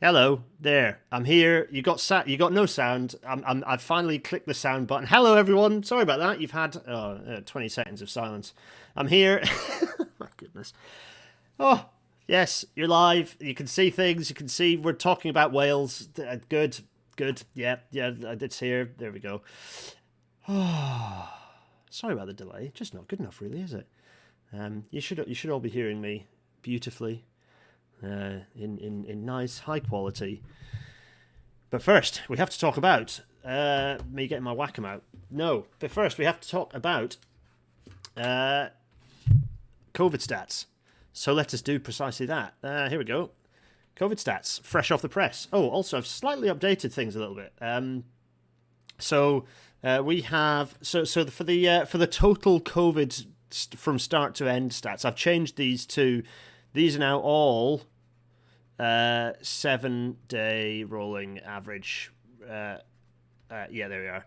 Hello, there. I'm here. You got no sound. I've finally clicked the sound button. Hello, everyone. Sorry about that. You've had 20 seconds of silence. I'm here. My goodness. Oh, yes, you're live. You can see things. You can see we're talking about Wales. Good, good. Yeah, yeah. It's here. There we go. Oh, sorry about the delay. Just not good enough, really, is it? You should all be hearing me beautifully in nice high quality. But first, we have to talk about me getting my Wacom out. No, but first we have to talk about COVID stats. So let us do precisely that. Here we go. COVID stats, fresh off the press. Oh, also I've slightly updated things a little bit. We have for the total COVID from start to end stats, I've changed these to. These are now all 7-day rolling average. Yeah, there we are.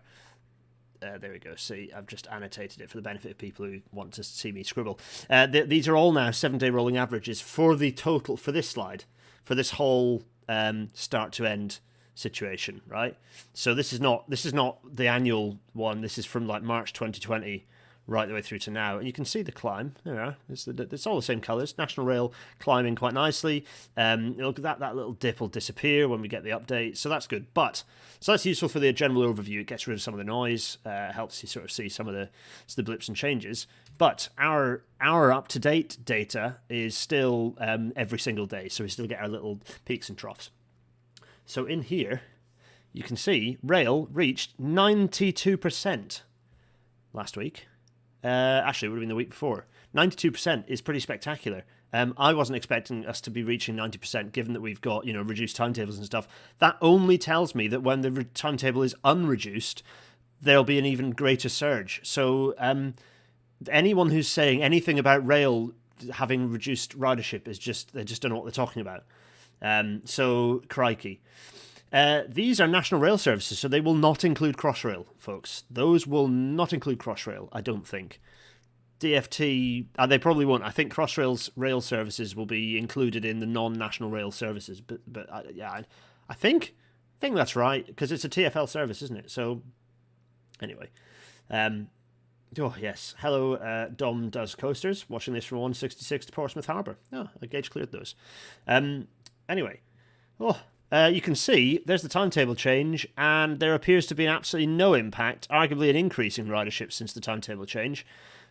There we go. See, I've just annotated it for the benefit of people who want to see me scribble. These are all now 7-day rolling averages for the total, for this slide, for this whole start to end situation, right? So this is not the annual one. This is from like March 2020 right the way through to now. And you can see the climb. There we are. It's all the same colours. National Rail climbing quite nicely. That little dip will disappear when we get the update. So that's good. So that's useful for the general overview. It gets rid of some of the noise. Helps you sort of see some of the blips and changes. But our up-to-date data is still every single day. So we still get our little peaks and troughs. So in here, you can see rail reached 92% last week. Actually, it would have been the week before. 92% is pretty spectacular. I wasn't expecting us to be reaching 90%, given that we've got reduced timetables and stuff. That only tells me that when the timetable is unreduced, there'll be an even greater surge. So anyone who's saying anything about rail having reduced ridership they just don't know what they're talking about. So crikey. These are national rail services, so they will not include Crossrail, folks. Those will not include Crossrail, I don't think. DFT, they probably won't. I think Crossrail's rail services will be included in the non-national rail services, but yeah, I think that's right, because it's a TfL service, isn't it? So, anyway. Oh, yes. Hello, Dom Does Coasters, watching this from 166 to Portsmouth Harbour. Oh, I gauge cleared those. Anyway. Oh, you can see there's the timetable change, and there appears to be absolutely no impact, arguably an increase in ridership since the timetable change.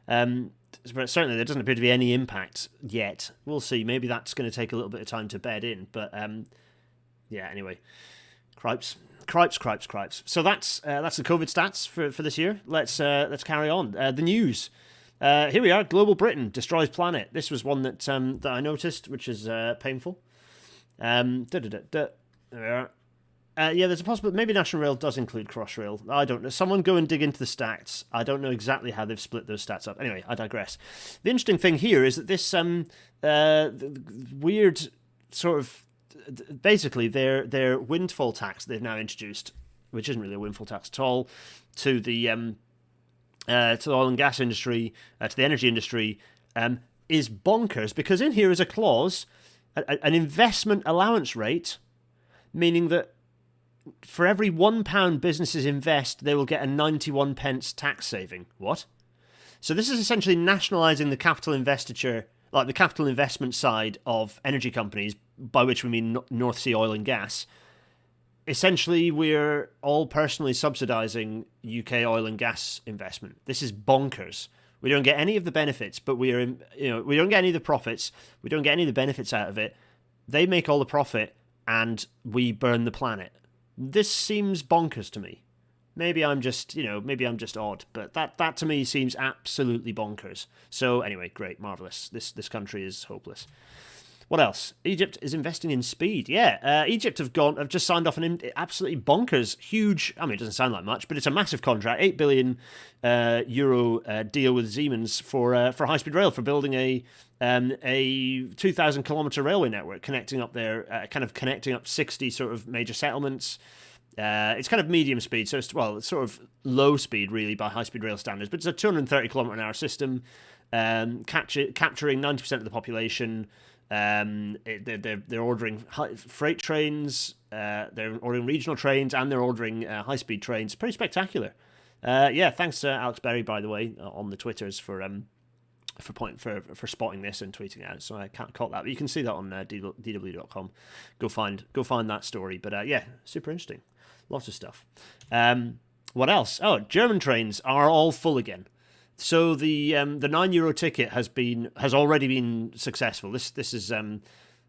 But certainly there doesn't appear to be any impact yet. We'll see. Maybe that's going to take a little bit of time to bed in. But yeah, anyway. Cripes. So that's the COVID stats for this year. Let's carry on. The news. Here we are. Global Britain destroys planet. This was one that I noticed, which is painful. There we are. Yeah, there's a possibility. Maybe National Rail does include Crossrail. I don't know. Someone go and dig into the stats. I don't know exactly how they've split those stats up. Anyway, I digress. The interesting thing here is that this weird sort of basically their windfall tax they've now introduced, which isn't really a windfall tax at all, to the oil and gas industry, to the energy industry, is bonkers, because in here is a clause, an investment allowance rate, meaning that for every £1 businesses invest, they will get a 91 pence tax saving. What? So this is essentially nationalising the capital investiture, like the capital investment side of energy companies, by which we mean North Sea oil and gas. Essentially, we're all personally subsidising UK oil and gas investment. This is bonkers. We don't get any of the benefits, but we don't get any of the profits. We don't get any of the benefits out of it. They make all the profit, and we burn the planet. This seems bonkers to me. Maybe I'm just odd, but that to me seems absolutely bonkers. So anyway, great, marvelous. This country is hopeless. What else? Egypt is investing in speed. Yeah, Egypt have just signed off an absolutely bonkers, huge. I mean, it doesn't sound like much, but it's a massive contract, €8 billion deal with Siemens for high-speed rail, for building a 2,000-kilometer railway network connecting up there, connecting up 60 sort of major settlements. It's kind of medium speed, so it's sort of low speed really by high-speed rail standards, but it's a 230 kilometer an hour system, capturing 90% of the population. They're ordering freight trains, they're ordering regional trains, and they're ordering high-speed trains. Pretty spectacular. Yeah, thanks to Alex Berry, by the way, on the Twitters for spotting this and tweeting it out. So I can't call that, but you can see that on dw.com. Go find that story. But yeah, super interesting. Lots of stuff. What else? Oh, German trains are all full again. So the €9 ticket has already been successful. This is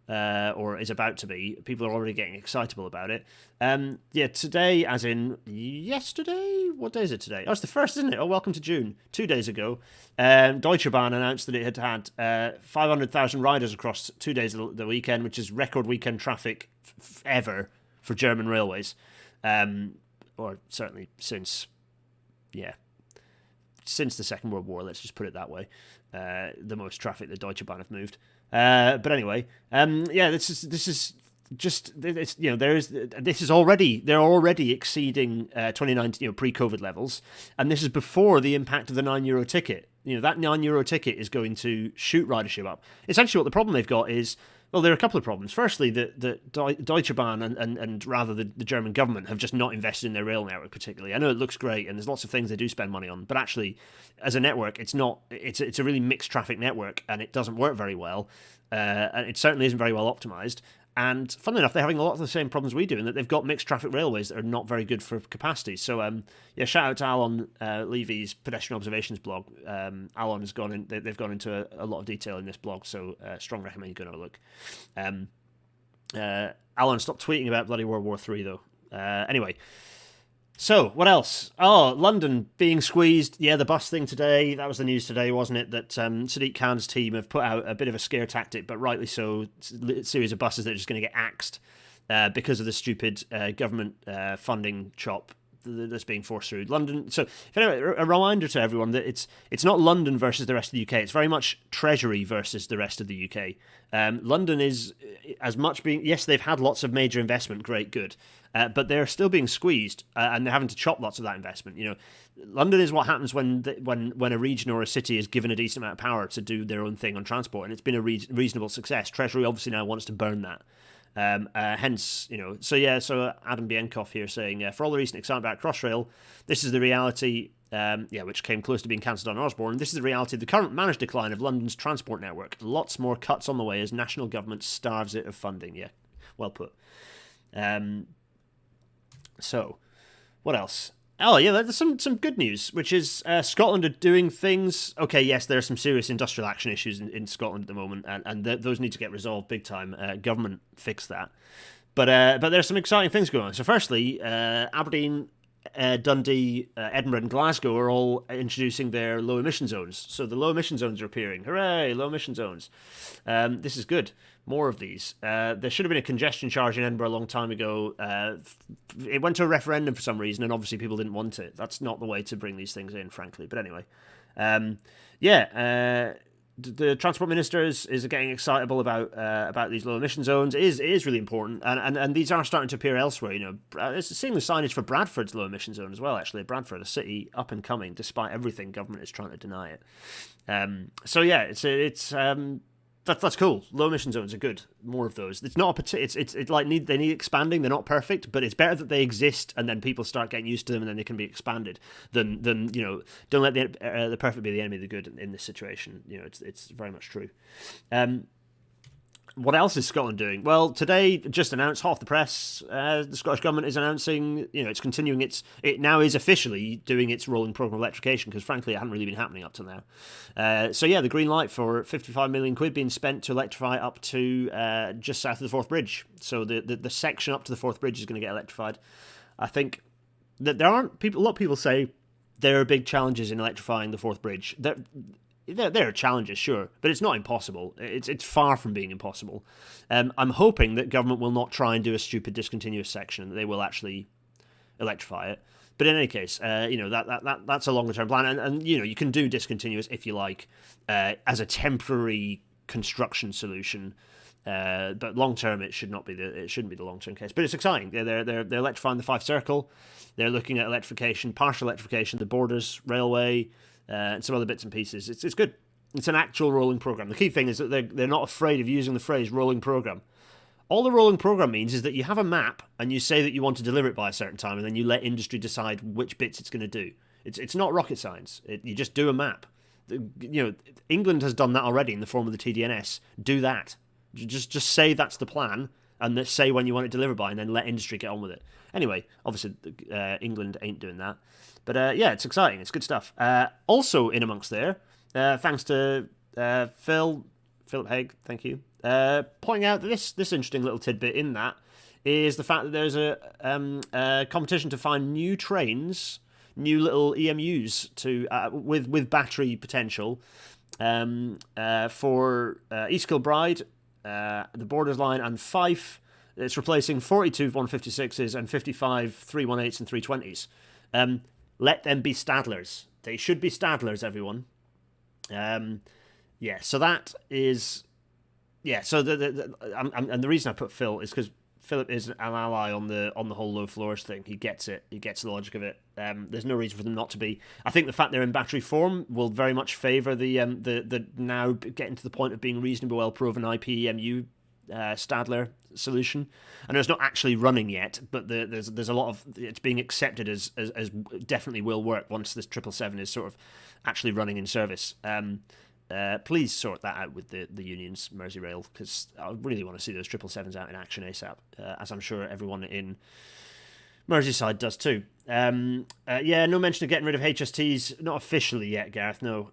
or is about to be. People are already getting excitable about it. Yeah, today, as in yesterday. What day is it today? Oh, it's the 1st, isn't it? Oh, welcome to June. 2 days ago, Deutsche Bahn announced that it had 500,000 riders across 2 days of the weekend, which is record weekend traffic ever for German railways, or certainly since the Second World War. Let's just put it that way. The most traffic that Deutsche Bahn have moved. But anyway, yeah, this is just, it's, they're already exceeding 2019 pre-COVID levels, and this is before the impact of the €9 ticket. That €9 ticket is going to shoot ridership up. Essentially, what the problem they've got is, well, there are a couple of problems. Firstly, that Deutsche Bahn and rather the German government have just not invested in their rail network particularly. I know it looks great, and there's lots of things they do spend money on, but actually, as a network, it's not. It's a really mixed traffic network, and it doesn't work very well, and it certainly isn't very well optimized. And funnily enough, they're having a lot of the same problems we do, in that they've got mixed traffic railways that are not very good for capacity. So, yeah, shout out to Alon Levy's Pedestrian Observations blog. Alon has gone in; they've gone into a lot of detail in this blog, so strong recommend you go and have a look. Alon, stop tweeting about bloody World War III, though. Anyway. So, what else? Oh, London being squeezed. Yeah, the bus thing today. That was the news today, wasn't it? That Sadiq Khan's team have put out a bit of a scare tactic, but rightly so. A series of buses that are just going to get axed because of the stupid government funding chop that's being forced through London. So, anyway, a reminder to everyone that it's not London versus the rest of the UK. It's very much Treasury versus the rest of the UK. London is as much being, yes, they've had lots of major investment, great, good, but they're still being squeezed, and they're having to chop lots of that investment. London is what happens when a region or a city is given a decent amount of power to do their own thing on transport, and it's been a reasonable success. Treasury obviously now wants to burn that. Hence, so Adam Bienkov here saying, for all the recent excitement about Crossrail, this is the reality, which came close to being cancelled on Osborne. This is the reality of the current managed decline of London's transport network. Lots more cuts on the way as national government starves it of funding. Yeah, well put. So, what else? Oh, yeah, there's some good news, which is Scotland are doing things. Okay, yes, there are some serious industrial action issues in Scotland at the moment, and those need to get resolved big time. Government fix that. But there's some exciting things going on. So firstly, Aberdeen, Dundee, Edinburgh and Glasgow are all introducing their low emission zones. So the low emission zones are appearing. Hooray, low emission zones. This is good. More of these. There should have been a congestion charge in Edinburgh a long time ago. It went to a referendum for some reason, and obviously people didn't want it. That's not the way to bring these things in, frankly. But anyway, the transport minister is getting excitable about these low emission zones. It is really important, and these are starting to appear elsewhere. It's seeing the signage for Bradford's low emission zone as well. Actually, Bradford, a city up and coming, despite everything government is trying to deny it. So yeah, that's cool. Low emission zones are good. More of those. It's not they need expanding. They're not perfect, but it's better that they exist and then people start getting used to them and then they can be expanded than don't let the perfect be the enemy of the good in this situation. It's very much true. What else is Scotland doing? Well, today, just announced, half the press, the Scottish Government is announcing, it's continuing it now is officially doing its rolling programme of electrification, because frankly, it hadn't really been happening up till now. The green light for 55 million quid being spent to electrify up to just south of the Forth Bridge. So the section up to the Forth Bridge is going to get electrified. I think that a lot of people say there are big challenges in electrifying the Forth Bridge. There are challenges, sure, but it's not impossible. It's far from being impossible. I'm hoping that government will not try and do a stupid discontinuous section, and that they will actually electrify it. But in any case, that's a longer term plan, and you can do discontinuous if you like as a temporary construction solution. But long term, it shouldn't be the long term case. But it's exciting. They're electrifying the Fife Circle. They're looking at electrification, partial electrification, the Borders Railway. And some other bits and pieces. It's good. It's an actual rolling program. The key thing is that they're not afraid of using the phrase rolling program. All the rolling program means is that you have a map and you say that you want to deliver it by a certain time, and then you let industry decide which bits it's going to do. It's not rocket science. You just do a map. England has done that already in the form of the TDNS. Do that. Just say that's the plan, and say when you want it delivered by, and then let industry get on with it. Anyway, obviously, England ain't doing that. But yeah, it's exciting. It's good stuff. Also in amongst there, thanks to Philip Haig, thank you, pointing out that this interesting little tidbit in that is the fact that there's a competition to find new trains, new little EMUs with battery potential for East Kilbride, the Borders Line, and Fife. It's replacing 42 156s and 55 318s and 320s. Let them be Stadlers. They should be Stadlers, everyone. Yeah, so that is... Yeah, so and the reason I put Phil is because Philip is an ally on the whole low floors thing. He gets it. He gets the logic of it. There's no reason for them not to be. I think the fact they're in battery form will very much favour the now getting to the point of being reasonably well proven IPEMU Stadler solution. I know it's not actually running yet, but there's a lot of it's being accepted as definitely will work once this 777 is sort of actually running in service. Please sort that out with the unions, Merseyrail, because I really want to see those 777s out in action ASAP, as I'm sure everyone in Merseyside does too. Yeah, no mention of getting rid of HSTs, not officially yet, Gareth. No,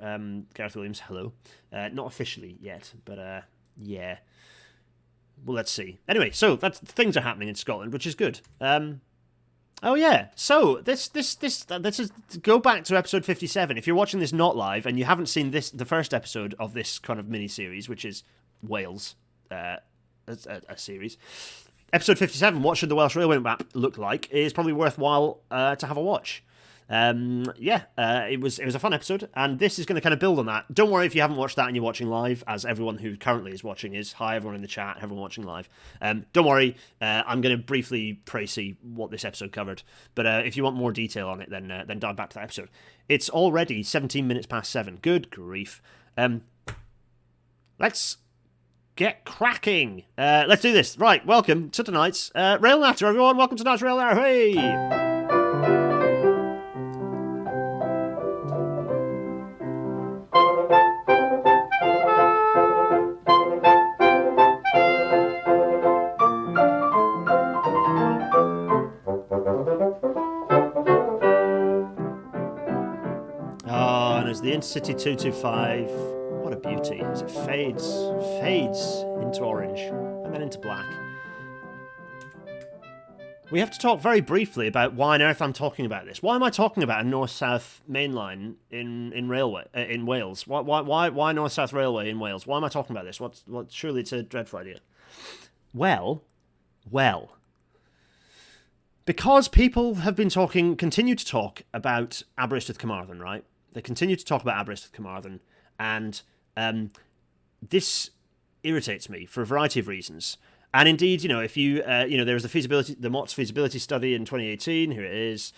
Gareth Williams, hello. Not officially yet, but yeah. Well, let's see. Anyway, so things are happening in Scotland, which is good. Oh yeah, so this is go back to episode 57. If you're watching this not live and you haven't seen the first episode of this kind of mini series, which is Wales, a series, episode 57. What should the Welsh Railway map look like? Is probably worthwhile to have a watch. It was a fun episode, and this is going to kind of build on that. Don't worry if you haven't watched that and you're watching live, as everyone who currently is watching is. Hi everyone in the chat, everyone watching live. Don't worry, I'm going to briefly précis what this episode covered, but if you want more detail on it, then dive back to that episode. It's already 17 minutes past 7. Good grief. Let's get cracking. Let's do this. Right, welcome to tonight's Rail Natter, everyone. Welcome to tonight's Rail Natter. Hey! The Intercity 225, what a beauty, as it fades into orange and then into black. We have to talk very briefly about why on earth I'm talking about this. Why am I talking about a north-south main line in Wales? Why north-south railway in Wales? Why am I talking about this? Surely it's a dreadful idea. Well, because people have been continue to talk about Aberystwyth Carmarthen, right? They continue to talk about Aberystwyth Carmarthen, and this irritates me for a variety of reasons. And indeed, if you, there was the Mote's feasibility study in 2018. Here it is,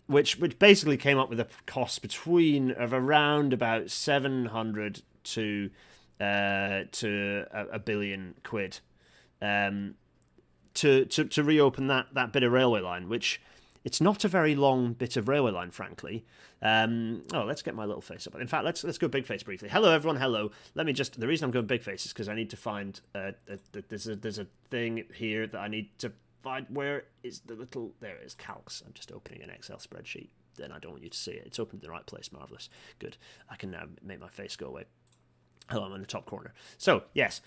which basically came up with a cost between of around about 700 to a billion quid, to reopen that bit of railway line, which. It's not a very long bit of railway line, frankly. Let's get my little face up. In fact, let's go big face briefly. Hello, everyone. Hello. Let me the reason I'm going big face is because I need to find. There's a thing here that I need to find. Where is the little? There it is. Calcs. I'm just opening an Excel spreadsheet. Then I don't want you to see it. It's opened in the right place. Marvelous. Good. I can now make my face go away. Hello, I'm in the top corner. So yes.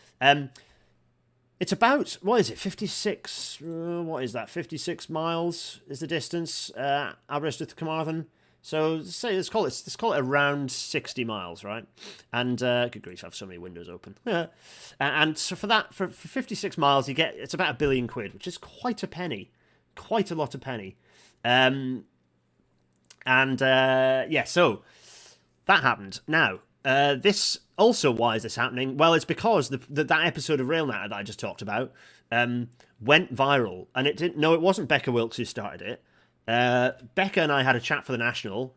It's about, 56, what is that, 56 miles is the distance, Aberystwyth to Carmarthen. So let's call it around 60 miles, right? And, good grief, I have so many windows open. And so for 56 miles, it's about £1 billion, which is quite a penny, quite a lot of penny. So that happened. Now, this also, why is this happening? Well, it's because that episode of Rail Natter that I just talked about went viral, and it wasn't Becca Wilkes who started it. Becca and I had a chat for the National.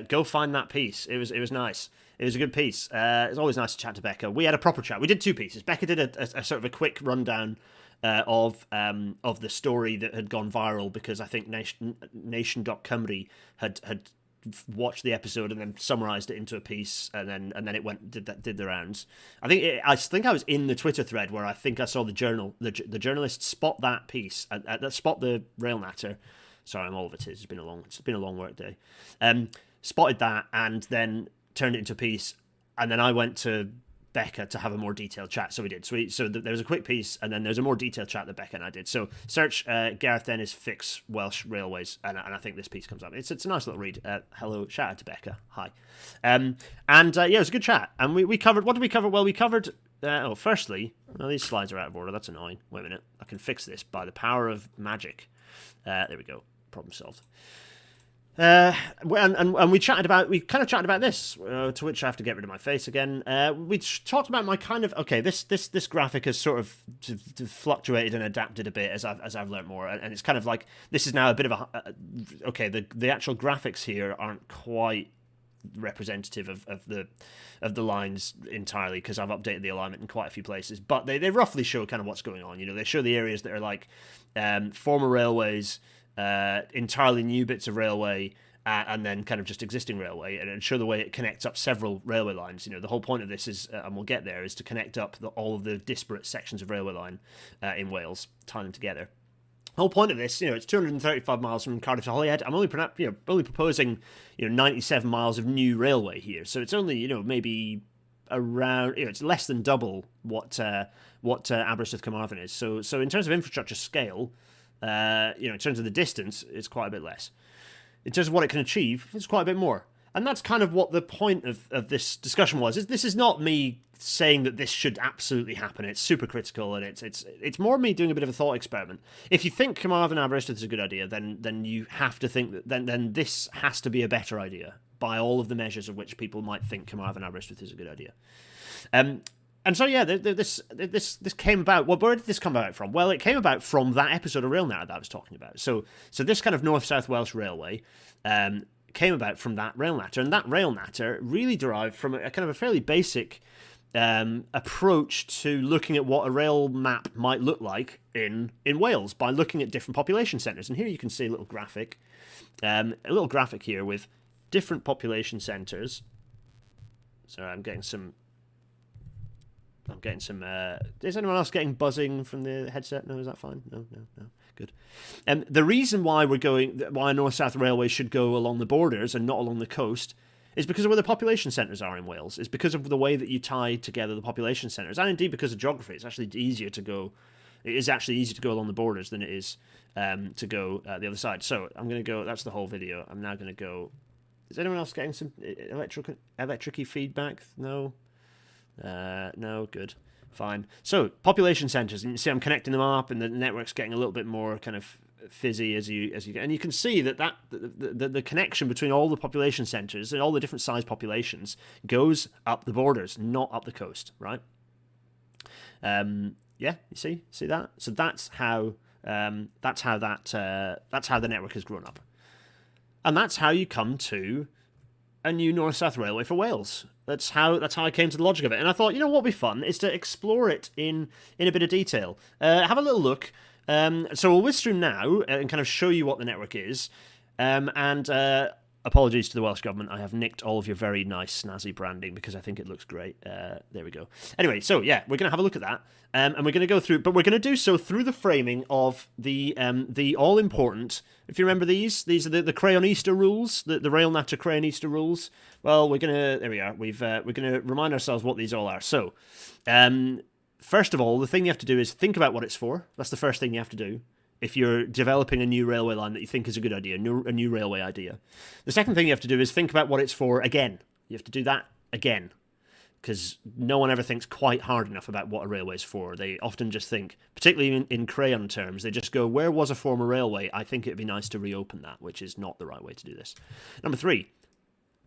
Go find that piece. It was nice. It was a good piece. It's always nice to chat to Becca. We had a proper chat. We did 2 pieces. Becca did a sort of a quick rundown of the story that had gone viral because I think Nation.Cymru had watched the episode and then summarized it into a piece, and then it did the rounds. I think I was in the Twitter thread where I think I saw the journalist spot that piece, spot the rail natter. Sorry, I'm all of it. It's been a long work day. Spotted that and then turned it into a piece, and then I went to Becca to have a more detailed chat. So we did. So there was a quick piece, and then there's a more detailed chat that Becca and I did. So search Gareth Dennis fix Welsh railways, and I think this piece comes up. It's a nice little read. Hello, shout out to Becca. Hi. Yeah, it was a good chat, and we covered. What did we cover? Well, we covered. Firstly, these slides are out of order. That's annoying. Wait a minute. I can fix this by the power of magic. There we go. Problem solved. And we kind of chatted about this, to which I have to get rid of my face again. We talked about my kind of, okay, this graphic has sort of fluctuated and adapted a bit as I've learned more, and it's kind of like, this is now a bit of okay, the actual graphics here aren't quite representative of the lines entirely, because I've updated the alignment in quite a few places, but they roughly show kind of what's going on. They show the areas that are like former railways, entirely new bits of railway, and then kind of just existing railway, and show the way it connects up several railway lines. The whole point of this is, and we'll get there, is to connect up all of the disparate sections of railway line in Wales, tie them together. The whole point of this, it's 235 miles from Cardiff to Holyhead. I'm only proposing 97 miles of new railway here, so it's only maybe around, it's less than double what Aberystwyth Carmarthen is. So in terms of infrastructure scale, in terms of the distance, it's quite a bit less. In terms of what it can achieve, it's quite a bit more. And that's kind of what the point of this discussion was. This is not me saying that this should absolutely happen. It's super critical, and it's more me doing a bit of a thought experiment. If you think Carmarthen Aberystwyth is a good idea, then you have to think that then this has to be a better idea by all of the measures of which people might think Carmarthen Aberystwyth is a good idea. And so, yeah, this came about. Well, where did this come about from? Well, it came about from that episode of Rail Natter that I was talking about. So this kind of North-South Welsh railway came about from that Rail Natter, and that Rail Natter really derived from a kind of a fairly basic approach to looking at what a rail map might look like in Wales by looking at different population centres. And here you can see a little graphic here with different population centres. Sorry, I'm getting some. Is anyone else getting buzzing from the headset? No, is that fine? No. Good. The reason why why North-South Railway should go along the borders and not along the coast is because of where the population centres are in Wales. It's because of the way that you tie together the population centres, and indeed because of geography. It's actually easier to go. It is actually easier to go along the borders than it is to go the other side. So I'm going to go. That's the whole video. I'm now going to go. Is anyone else getting some electric-y feedback? No. No, good, fine. So population centres, and you see I'm connecting them up, and the network's getting a little bit more kind of fizzy as you get, and you can see that the connection between all the population centres and all the different size populations goes up the borders, not up the coast, right? Yeah, you see that. So that's how the network has grown up, and that's how you come to a new North-South Railway for Wales. That's how I came to the logic of it. And I thought, what would be fun is to explore it in a bit of detail. Have a little look. So we'll whiz through now and kind of show you what the network is. Apologies to the Welsh Government. I have nicked all of your very nice, snazzy branding because I think it looks great. There we go. Anyway, so yeah, we're going to have a look at that. And we're going to go through, but we're going to do so through the framing of the all-important, if you remember these are the Crayonista rules, the Rail Natter Crayonista rules. Well, there we are. We're going to remind ourselves what these all are. So, first of all, the thing you have to do is think about what it's for. That's the first thing you have to do if you're developing a new railway line that you think is a good idea, a new railway idea. The second thing you have to do is think about what it's for again. You have to do that again, because no one ever thinks quite hard enough about what a railway is for. They often just think, particularly in crayon terms, they just go, where was a former railway? I think it'd be nice to reopen that, which is not the right way to do this. Number 3,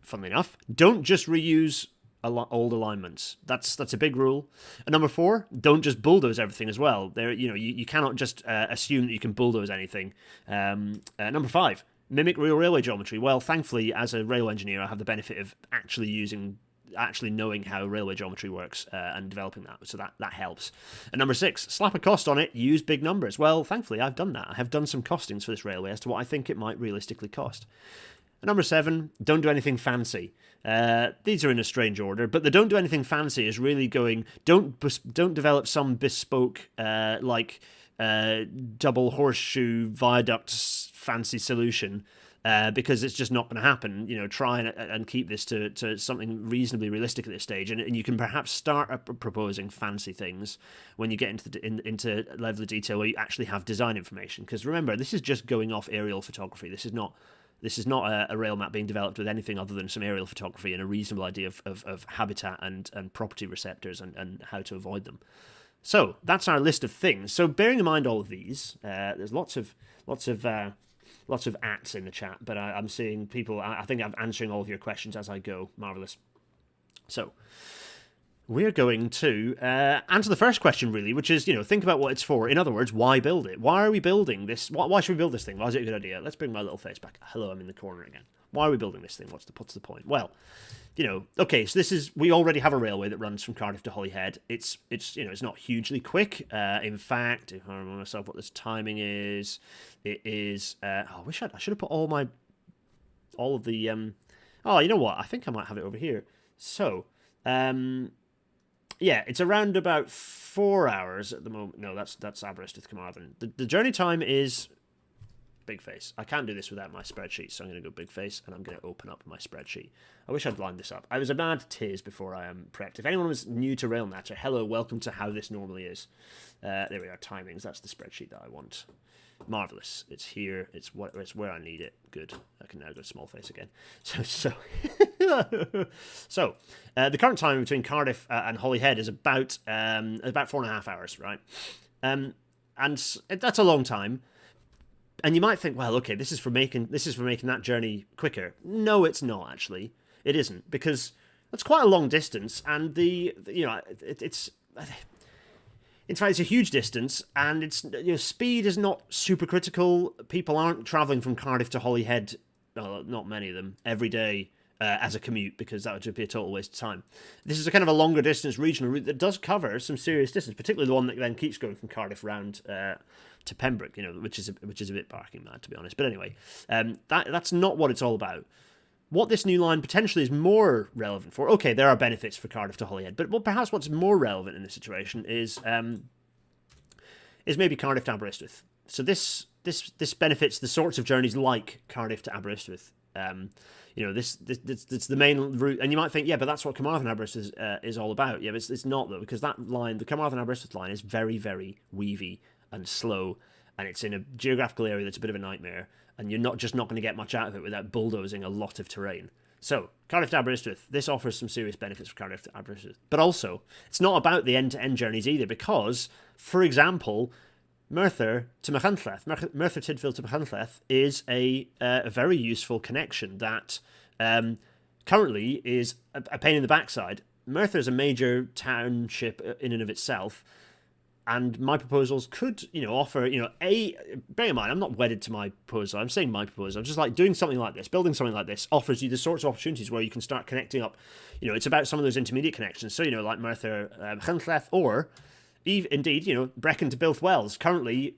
funnily enough, don't just reuse old alignments. That's a big rule. And number 4, don't just bulldoze everything as well. You cannot just assume that you can bulldoze anything. Number 5, Mimic real railway geometry. Well, thankfully, as a rail engineer, I have the benefit of actually knowing how railway geometry works and developing that, so that helps. And number 6, slap a cost on it, use big numbers. Well, thankfully, I've done that. I have done some costings for this railway as to what I think it might realistically cost. And number 7, don't do anything fancy. These are in a strange order, but the don't do anything fancy is really going, don't develop some bespoke, double horseshoe viaduct fancy solution, because it's just not going to happen. Try and keep this to something reasonably realistic at this stage, and you can perhaps start proposing fancy things when you get into level of detail where you actually have design information. Because remember, this is just going off aerial photography. This is not a rail map being developed with anything other than some aerial photography and a reasonable idea of habitat and property receptors and how to avoid them. So that's our list of things. So bearing in mind all of these, there's lots of ats in the chat, but I'm seeing people. I think I'm answering all of your questions as I go. Marvelous. So we're going to answer the first question, really, which is, think about what it's for. In other words, why build it? Why are we building this? Why should we build this thing? Why is it a good idea? Let's bring my little face back. Hello, I'm in the corner again. Why are we building this thing? What's the point? Well, okay, so we already have a railway that runs from Cardiff to Holyhead. It's not hugely quick. In fact, if I remember myself what this timing is, it is. I should have put all of the. Oh, you know what? I think I might have it over here. So, yeah, it's around about 4 hours at the moment. No, that's Aberystwyth Carmarthen. The journey time is. Big face. I can't do this without my spreadsheet, so I'm going to go big face, and I'm going to open up my spreadsheet. I wish I'd lined this up. I was a mad tiz before I prepped. If anyone was new to RailNatter, hello, welcome to how this normally is. There we are, timings. That's the spreadsheet that I want. Marvellous. It's here. It's where I need it. Good. I can now go small face again. So the current time between Cardiff and Holyhead is about 4.5 hours, right? And that's a long time. And you might think, well, okay, this is for making that journey quicker. No, it's not actually. It isn't, because that's quite a long distance, and it's in fact it's a huge distance, and it's speed is not super critical. People aren't travelling from Cardiff to Holyhead, not many of them, every day as a commute, because that would just be a total waste of time. This is a kind of a longer distance regional route that does cover some serious distance, particularly the one that then keeps going from Cardiff round to Pembroke, which is a bit barking mad, to be honest. But anyway, that's not what it's all about. What this new line potentially is more relevant for, okay, there are benefits for Cardiff to Holyhead, but perhaps what's more relevant in this situation is maybe Cardiff to Aberystwyth. So this benefits the sorts of journeys like Cardiff to Aberystwyth. This it's the main route, and you might think, yeah, but that's what Carmarthen Aberystwyth is all about. Yeah, but it's not, though, because that line, the Carmarthen Aberystwyth line, is very, very weavy and slow, and it's in a geographical area that's a bit of a nightmare, and you're not going to get much out of it without bulldozing a lot of terrain. So, Cardiff to Aberystwyth, this offers some serious benefits for Cardiff to Aberystwyth. But also, it's not about the end-to-end journeys either, because, for example, Merthyr to Machynlleth, Merthyr Tydfil to Machynlleth is a very useful connection that currently is a pain in the backside. Merthyr is a major township in and of itself, and my proposals could, offer, bear in mind, I'm not wedded to my proposal. I'm saying my proposal. I'm just like doing something like this, building something like this offers you the sorts of opportunities where you can start connecting up. It's about some of those intermediate connections. So, like Merthyr, Machynlleth, or indeed, Brecon to Builth Wells. Currently,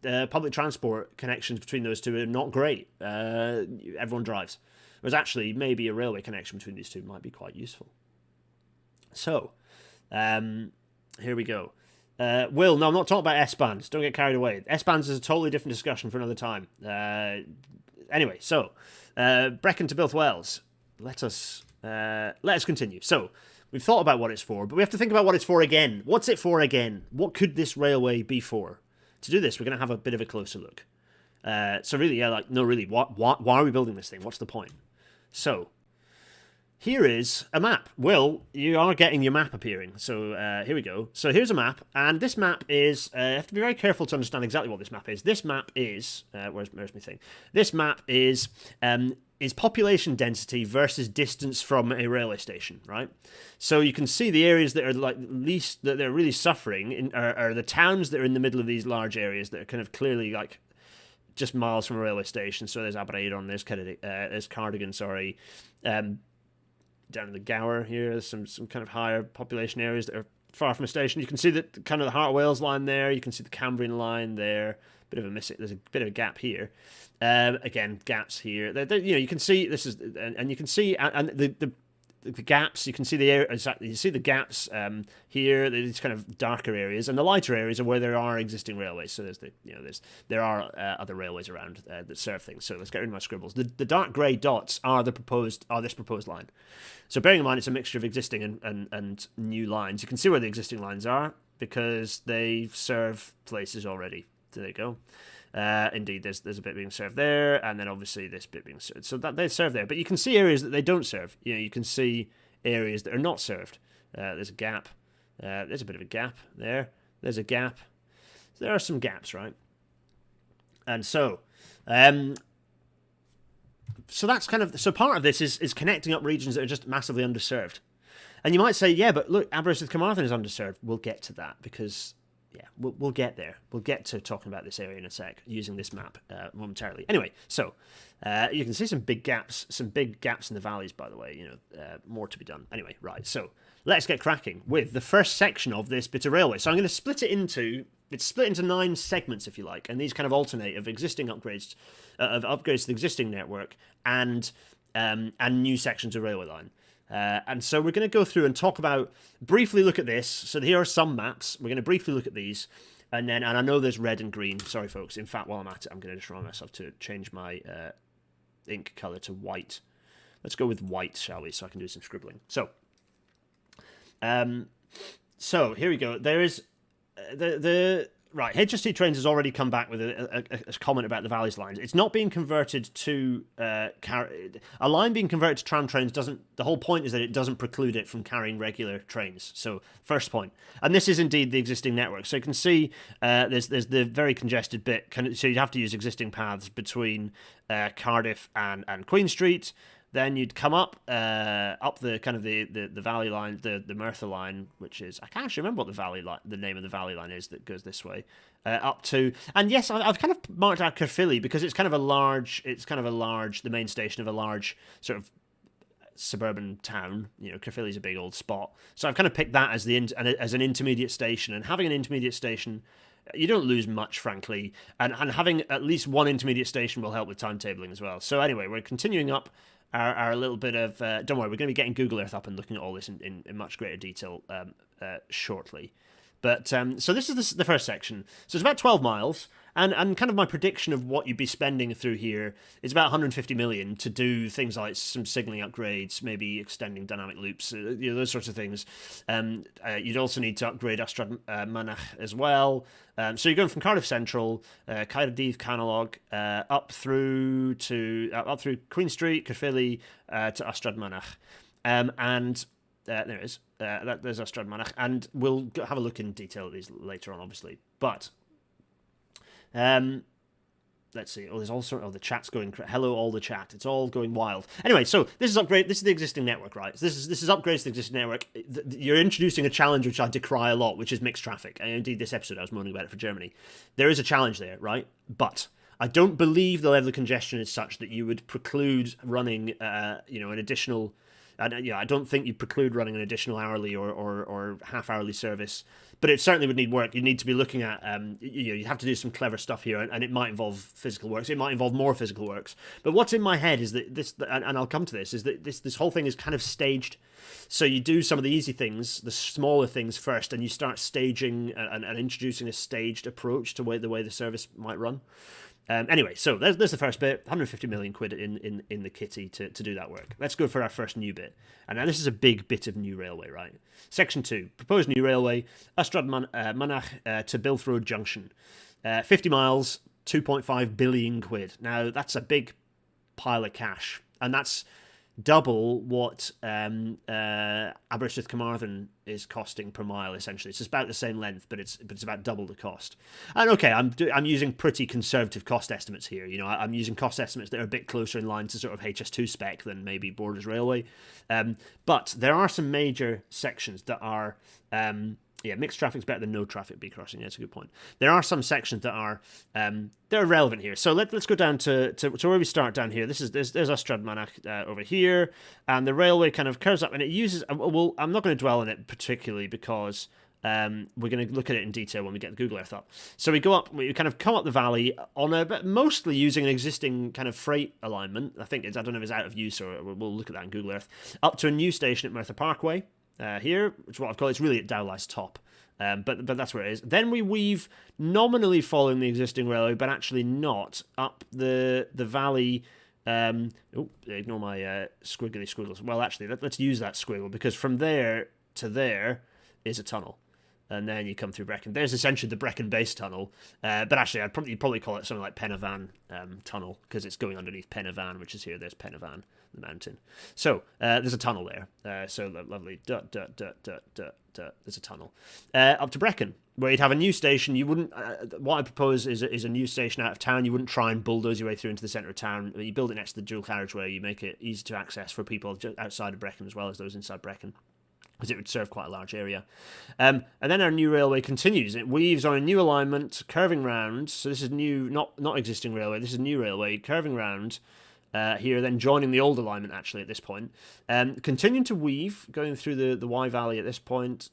public transport connections between those two are not great. Everyone drives. Whereas actually, maybe a railway connection between these two might be quite useful. So, here we go. Will, no, I'm not talking about S-bands. Don't get carried away. S-bands is a totally different discussion for another time. Anyway, so Brecon to Builth Wells. Let us continue. So we've thought about what it's for, but we have to think about what it's for again. What's it for again? What could this railway be for? To do this, we're going to have a bit of a closer look. So really, why are we building this thing? What's the point? So here is a map. Will, you are getting your map appearing. So here we go. So here's a map, and this map is, you have to be very careful to understand exactly what this map is. This map is, where's my thing? This map is population density versus distance from a railway station, right? So you can see the areas that are that they're really suffering are the towns that are in the middle of these large areas that are kind of clearly just miles from a railway station. So there's Aberaeron, there's Cardigan, sorry. Down in the Gower here, there's some kind of higher population areas that are far from a station. You can see that kind of the Heart of Wales line there. You can see the Cambrian line there. There's a bit of a gap here. Again, gaps here. You can see this is, and you can see and the gaps. You can see the area. Exactly, you see the gaps here. These kind of darker areas, and the lighter areas are where there are existing railways. So there are other railways around that serve things. So let's get rid of my scribbles. The dark grey dots are this proposed line. So bearing in mind it's a mixture of existing and new lines. You can see where the existing lines are because they serve places already. There you go. Indeed, there's a bit being served there, and then obviously this bit being served. So that they serve there, but you can see areas that they don't serve. You can see areas that are not served. There's a gap. There's a bit of a gap there. There's a gap. So there are some gaps, right? And so that's so part of this is connecting up regions that are just massively underserved. And you might say, yeah, but look, Aberystwyth Carmarthen is underserved. We'll get to that because. Yeah, we'll get there. We'll get to talking about this area in a sec, using this map momentarily. Anyway, so you can see some big gaps in the valleys, by the way. More to be done. Anyway, right, so let's get cracking with the first section of this bit of railway. So I'm going to split it into 9 segments, if you like, and these kind of alternate of existing upgrades, of upgrades to the existing network and new sections of railway line. And so we're going to go through and briefly look at this. So here are some maps. We're going to briefly look at these. And I know there's red and green. Sorry, folks. In fact, while I'm at it, I'm going to just remind myself to change my ink color to white. Let's go with white, shall we? So I can do some scribbling. So here we go. There is right, HST Trains has already come back with a comment about the Valleys lines. It's not being converted to a line being converted to tram trains doesn't. The whole point is that it doesn't preclude it from carrying regular trains. So first point, and this is indeed the existing network. So you can see there's the very congested bit. So you'd have to use existing paths between Cardiff and Queen Street. Then you'd come up the kind of the valley line, the Merthyr line, which is I can't actually remember what the name of the valley line is that goes this way, up to, and yes, I've kind of marked out Caerphilly because it's kind of a large, the main station of a large sort of suburban town. Caerphilly's a big old spot, so I've kind of picked that as as an intermediate station, and having an intermediate station. You don't lose much, frankly, and having at least one intermediate station will help with timetabling as well. So anyway, we're continuing up our little bit of... don't worry, we're going to be getting Google Earth up and looking at all this in much greater detail shortly. But so this is the first section. So it's about 12 miles, and kind of my prediction of what you'd be spending through here is about 150 million to do things like some signalling upgrades, maybe extending dynamic loops, those sorts of things. You'd also need to upgrade Ystrad Mynach as well. So you're going from Cardiff Central, Caerdydd Canolog, up through Queen Street, Caerphilly, to Ystrad Mynach, and there it is. There's Ystrad Mynach, and we'll have a look in detail at these later on, obviously. But let's see. Oh, there's all sort. Oh, the chat's going. Hello, all the chat. It's all going wild. Anyway, so this is upgrade. This is the existing network, right? So this is upgrades to the existing network. You're introducing a challenge which I decry a lot, which is mixed traffic. And indeed, this episode I was moaning about it for Germany. There is a challenge there, right? But I don't believe the level of congestion is such that you would preclude running, an additional. I don't think you'd preclude running an additional hourly or half-hourly service, but it certainly would need work. You need to be looking at, you have to do some clever stuff here, and it might involve physical works. It might involve more physical works. But what's in my head is that this, and I'll come to this, is that this whole thing is kind of staged. So you do some of the easy things, the smaller things first, and you start staging and introducing a staged approach to the way the service might run. Anyway, so there's the first bit, 150 million quid in the kitty to do that work. Let's go for our first new bit. And now this is a big bit of new railway, right? Section 2, proposed new railway, Ystrad Mynach to Bilfrode Junction. 50 miles, 2.5 billion quid. Now, that's a big pile of cash. And that's double what Aberystwyth Carmarthen is costing per mile, essentially. It's about the same length, but it's about double the cost. And okay, I'm using pretty conservative cost estimates here. I'm using cost estimates that are a bit closer in line to sort of HS2 spec than maybe Borders Railway. But there are some major sections that are Yeah, mixed traffic's better than no traffic be crossing. Yeah, that's a good point. There are some sections that are they're relevant here. So let's go down to where we start down here. There's Ostradmanach over here, and the railway kind of curves up, and it uses. Well, I'm not going to dwell on it particularly because we're going to look at it in detail when we get the Google Earth up. So we go up, we kind of come up the valley on but mostly using an existing kind of freight alignment. I don't know if it's out of use, or we'll look at that in Google Earth. Up to a new station at Merthyr Parkway. Here, which is what I've called, it's really at Dowlais Top, but that's where it is. Then we weave nominally following the existing railway, but actually not, up the valley. Ignore my squiggly squiggles. Well, actually, let's use that squiggle, because from there to there is a tunnel. And then you come through Brecon. There's essentially the Brecon Base Tunnel, but actually you'd probably call it something like Penavan Tunnel, because it's going underneath Penavan, which is here. There's Penavan, the mountain. So there's a tunnel there. So lovely. There's a tunnel up to Brecon, where you'd have a new station. You wouldn't. What I propose is a new station out of town. You wouldn't try and bulldoze your way through into the centre of town. You build it next to the dual carriageway. You make it easy to access for people outside of Brecon as well as those inside Brecon, because it would serve quite a large area. And then our new railway continues. It weaves on a new alignment, curving round. So this is new, not existing railway. This is new railway, curving round here, then joining the old alignment, actually, at this point. Continuing to weave, going through the Wye Valley at this point,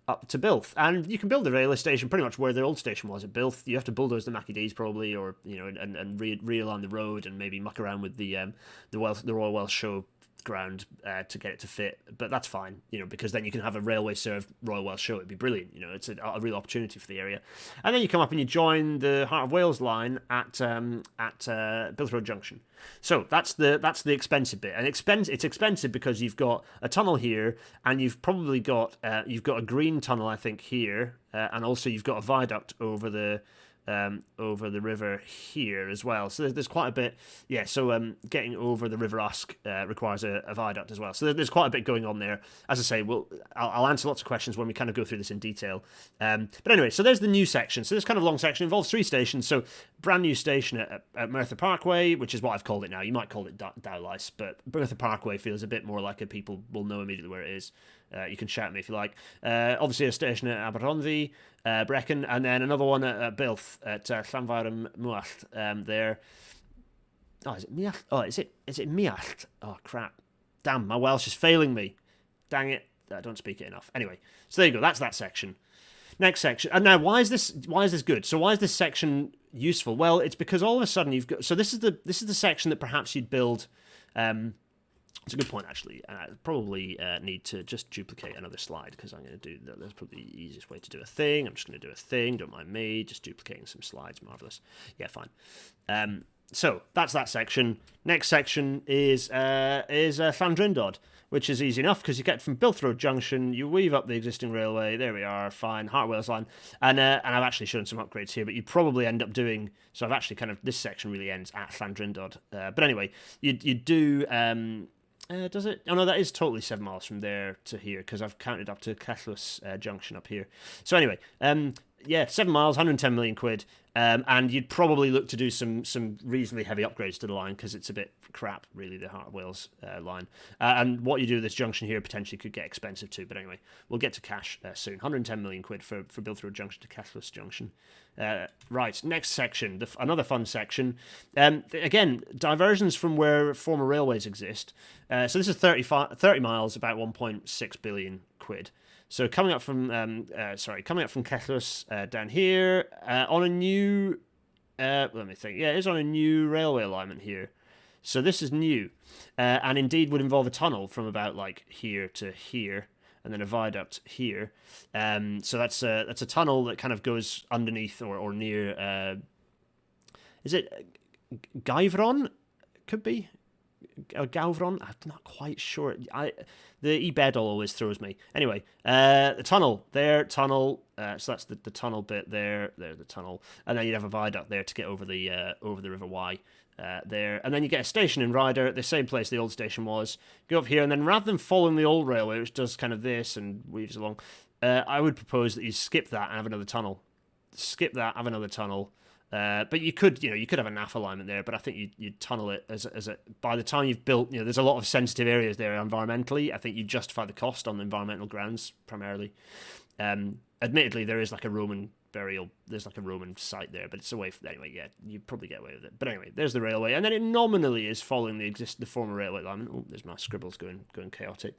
up to Bilth. And you can build the railway station pretty much where the old station was at Bilth. You have to bulldoze the Mackie D's probably, or, and realign the road and maybe muck around with the Royal Welsh Show ground to get it to fit, but that's fine, because then you can have a railway served Royal Welsh Show. It'd be brilliant, it's a real opportunity for the area. And then you come up and you join the Heart of Wales line at Bilth Road Junction. So that's the expensive bit, and it's expensive because you've got a tunnel here, and you've probably got a green tunnel, I think, here, and also you've got a viaduct over the river here as well. So there's quite a bit. Yeah, so getting over the River Usk requires a viaduct as well. So there's quite a bit going on there. As I say, I'll answer lots of questions when we kind of go through this in detail. But anyway, so there's the new section. So this kind of long section involves 3 stations. So brand new station at Merthyr Parkway, which is what I've called it now. You might call it Dowlais, but Merthyr Parkway feels a bit more like people will know immediately where it is. You can shout at me if you like. Obviously a station at Aberhonddu, Brecon, and then another one at Bilth at Llanfair Muallt there. Oh, is it Muallt? Oh, is it Muallt? Oh, crap. Damn, my Welsh is failing me. Dang it. I don't speak it enough. Anyway, so there you go. That's that section. Next section. And now, why is this good? So why is this section useful? Well, it's because all of a sudden you've got... So this is the section that perhaps you'd build... It's a good point, actually. I probably need to just duplicate another slide, because I'm going to do that. That's probably the easiest way to do a thing. I'm just going to do a thing. Don't mind me. Just duplicating some slides. Marvellous. Yeah, fine. So that's that section. Next section is Llandrindod, which is easy enough, because you get from Bilth Road Junction, you weave up the existing railway. There we are. Fine. Heart of Wales line. And I've actually shown some upgrades here, but you'd probably end up doing... So I've actually this section really ends at Llandrindod. But anyway, you do... does it? Oh no, that is totally 7 miles from there to here, because I've counted up to Cethlws Junction up here. So anyway, 7 miles, 110 million quid, and you'd probably look to do some reasonably heavy upgrades to the line, because it's a bit crap, really, the Heart of Wales line. And what you do with this junction here potentially could get expensive too, but anyway, we'll get to cash soon. 110 million quid for Bilth Road Junction to Cethlws Junction. Right, next section, another fun section. Again, diversions from where former railways exist. So this is 30 miles, about 1.6 billion quid. So coming up from Cethlws down here on a new, let me think. Yeah, it is on a new railway alignment here. So this is new, and indeed would involve a tunnel from about like here to here, and then a viaduct here. So that's a tunnel that kind of goes underneath or near. Is it Gaivron? Could be. Or Gawron? I'm not quite sure. The E-Bedol always throws me. Anyway, the tunnel there, so that's the tunnel bit there. There's the tunnel, and then you'd have a viaduct there to get over the River Wye. There, and then you get a station in Ryder at the same place the old station was. Go up here, and then rather than following the old railway, which does kind of this and weaves along, I would propose that you skip that and have another tunnel. Skip that, have another tunnel, But you could have a NAF alignment there, but I think you'd tunnel it as a. By the time you've built, there's a lot of sensitive areas there environmentally. I think you justify the cost on the environmental grounds primarily. Admittedly, there is like a Roman burial. There's like a Roman site there, but it's away from anyway. Yeah, you probably get away with it. But anyway, there's the railway, and then it nominally is following the former railway alignment. Oh, there's my scribbles going chaotic.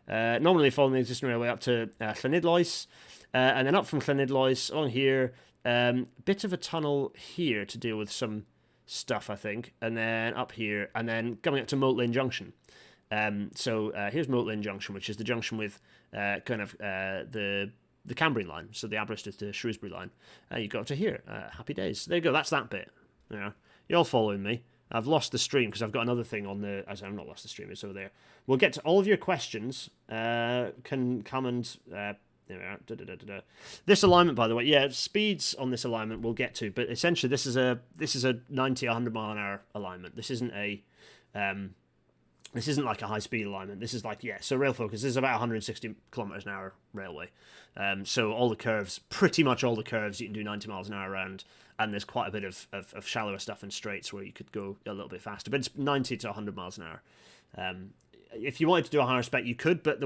Nominally following the existing railway up to Llanidloes, and then up from Llanidloes along here. Bit of a tunnel here to deal with some stuff, I think, and then up here, and then coming up to Moreland Junction. So here's Moreland Junction, which is the junction with the Cambrian line, so the Aberystwyth to Shrewsbury line. You got up to here. Happy days. There you go. That's that bit. You're all following me. I've lost the stream because I've got another thing on the. I've not lost the stream. It's over there. We'll get to all of your questions. Can come and. This alignment, by the way, speeds on this alignment we'll get to, but essentially this is a 90-100 mile an hour alignment. This isn't like a high speed alignment. This is like so rail focus. This is about 160 kilometers an hour railway. So all the curves, pretty much all the curves, you can do 90 miles an hour around, and there's quite a bit of shallower stuff and straights where you could go a little bit faster. But it's 90 to 100 miles an hour. If you wanted to do a higher spec, you could, but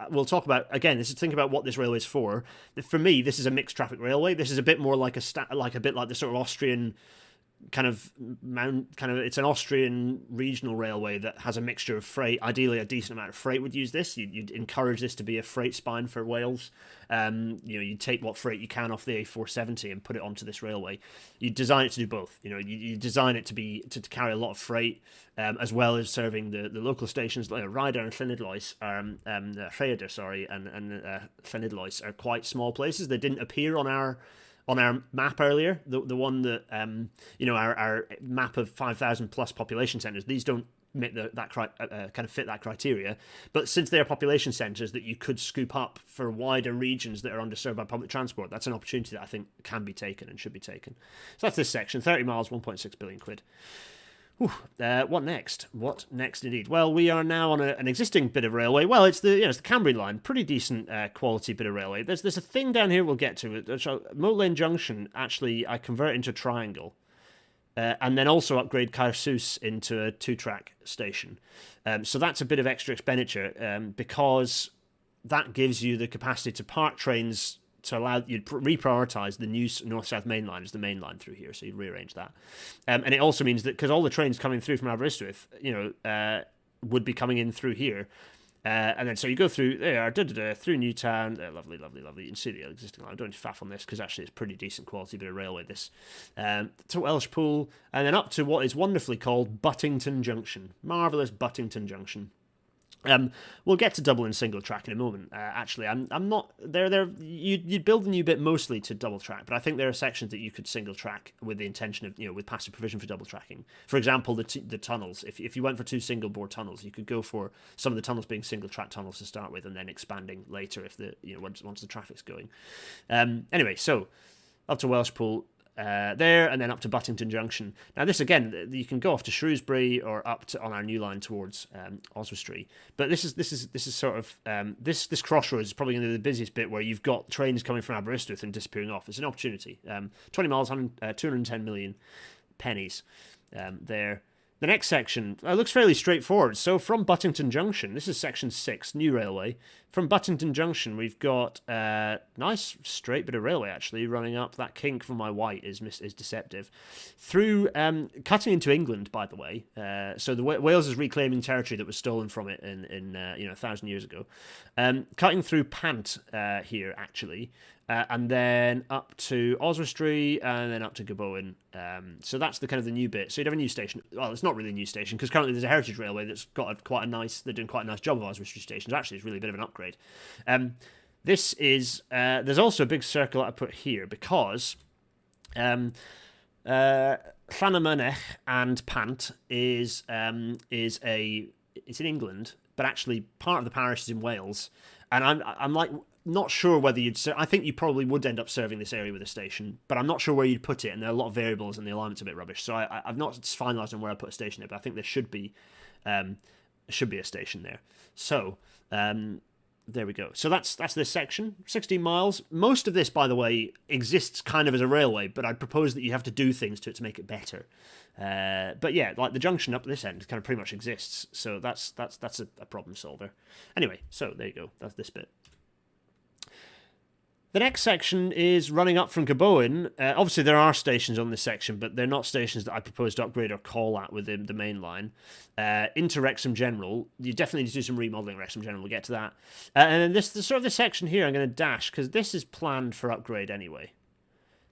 we'll talk about again. Think about what this railway is for. For me, this is a mixed traffic railway. This is a bit more like a bit like the sort of Austrian it's an Austrian regional railway that has a mixture of freight. Ideally, a decent amount of freight would use this. You'd encourage this to be a freight spine for Wales. You take what freight you can off the A470 and put it onto this railway. You design it to do both. You design it to carry a lot of freight, as well as serving the local stations like Ryder and Llanidloes, Rhaeadr, sorry, and Llanidloes are quite small places. They didn't appear on our map earlier, the one that our map of 5,000 plus population centres. These don't fit that criteria, but since they're population centres that you could scoop up for wider regions that are underserved by public transport, that's an opportunity that I think can be taken and should be taken. So that's this section, 30 miles, 1.6 billion quid. What next? What next indeed? Well, we are now on an existing bit of railway. Well, it's the Cambrian line, pretty decent quality bit of railway. There's a thing down here we'll get to. Moreland Junction, actually, I convert into a triangle, and then also upgrade Caersus into a 2-track station. So that's a bit of extra expenditure because that gives you the capacity to park trains to allow you to reprioritise the new north-south main line as the main line through here, so you'd rearrange that. And it also means that because all the trains coming through from Aberystwyth, would be coming in through here, and then so you go through there, through Newtown, lovely. You can see the existing line. I don't need to faff on this because actually it's pretty decent quality bit of railway. This to Welsh Pool, and then up to what is wonderfully called Buttington Junction, marvellous Buttington Junction. We'll get to double and single track in a moment. Actually, I'm not there. You'd build the new bit mostly to double track, but I think there are sections that you could single track with the intention of with passive provision for double tracking. For example, the tunnels. If you went for 2 single bore tunnels, you could go for some of the tunnels being single track tunnels to start with, and then expanding later if once the traffic's going. Anyway, so up to Welsh Pool. There and then up to Buttington Junction. Now this again, you can go off to Shrewsbury or up to on our new line towards Oswestry. But this is sort of this crossroads is probably going to be the busiest bit where you've got trains coming from Aberystwyth and disappearing off. It's an opportunity. 20 miles, 210 million pennies there. The next section looks fairly straightforward. So from Buttington Junction, this is section 6, new railway. From Buttington Junction, we've got a nice straight bit of railway actually running up. That kink from my white is deceptive. Through cutting into England, by the way. So Wales is reclaiming territory that was stolen from it in 1,000 years ago. Cutting through Pant here actually. And then up to Oswestry, and then up to Gabowen. So that's the kind of the new bit. So you'd have a new station. Well, it's not really a new station because currently there's a heritage railway that's got they're doing quite a nice job of Oswestry stations. Actually, it's really a bit of an upgrade. This is there's also a big circle I put here because Llanymynech and Pant is it's in England, but actually part of the parish is in Wales, and I'm like. Not sure whether I think you probably would end up serving this area with a station, but I'm not sure where you'd put it, and there are a lot of variables, and the alignment's a bit rubbish. So I've not finalised on where I put a station there, but I think there should be a station there. So there we go. So that's this section, 16 miles. Most of this, by the way, exists kind of as a railway, but I'd propose that you have to do things to it to make it better. But yeah, like the junction up this end kind of pretty much exists, so that's a problem solver. Anyway, so there you go. That's this bit. The next section is running up from Gabowen. Obviously, there are stations on this section, but they're not stations that I propose to upgrade or call at within the main line. Into Wrexham General, you definitely need to do some remodelling. Wrexham General, we'll get to that. And then this section here, I'm going to dash because this is planned for upgrade anyway.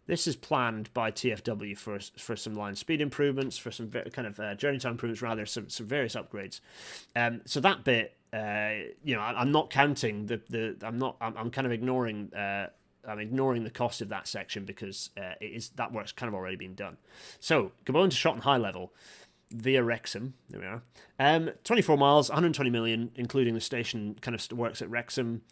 This is planned by TFW for some line speed improvements, for some kind of journey time improvements, rather some various upgrades. So that bit. I'm not counting I'm kind of ignoring. I'm ignoring the cost of that section because that work's kind of already been done. So Gabowen to Shotton High Level via Wrexham. There we are. 24 miles, 120 million, including the station kind of works at Wrexham.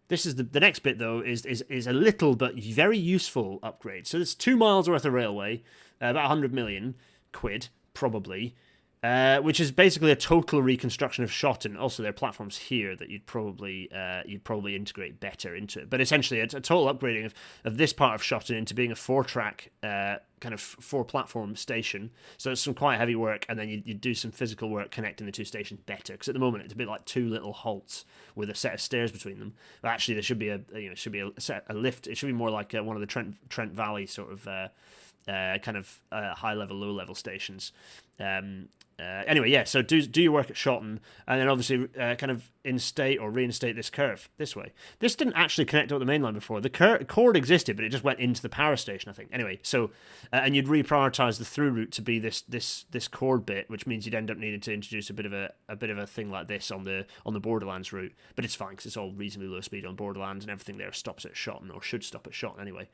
This is the next bit though is a little but very useful upgrade. So there's 2 miles worth of railway, about 100 million quid probably. Which is basically a total reconstruction of Shotton. Also, there are platforms here that you'd probably integrate better into it. But essentially, it's a total upgrading of this part of Shotton into being a 4-track kind of 4-platform station. So it's some quite heavy work, and then you do some physical work connecting the two stations better. Because at the moment, it's a bit like 2 little halts with a set of stairs between them. But actually, there should be a lift. It should be more like one of the Trent Valley sort of kind of high level, low level stations. Anyway, yeah, so do your work at Shotton, and then obviously kind of instate or reinstate this curve this way. This didn't actually connect up the main line before. The cord existed, but it just went into the power station, I think. Anyway, so and you'd reprioritize the through route to be this cord bit, which means you'd end up needing to introduce a bit of a thing like this on the Borderlands route. But it's fine because it's all reasonably low speed on Borderlands, and everything there stops at Shotton or should stop at Shotton anyway.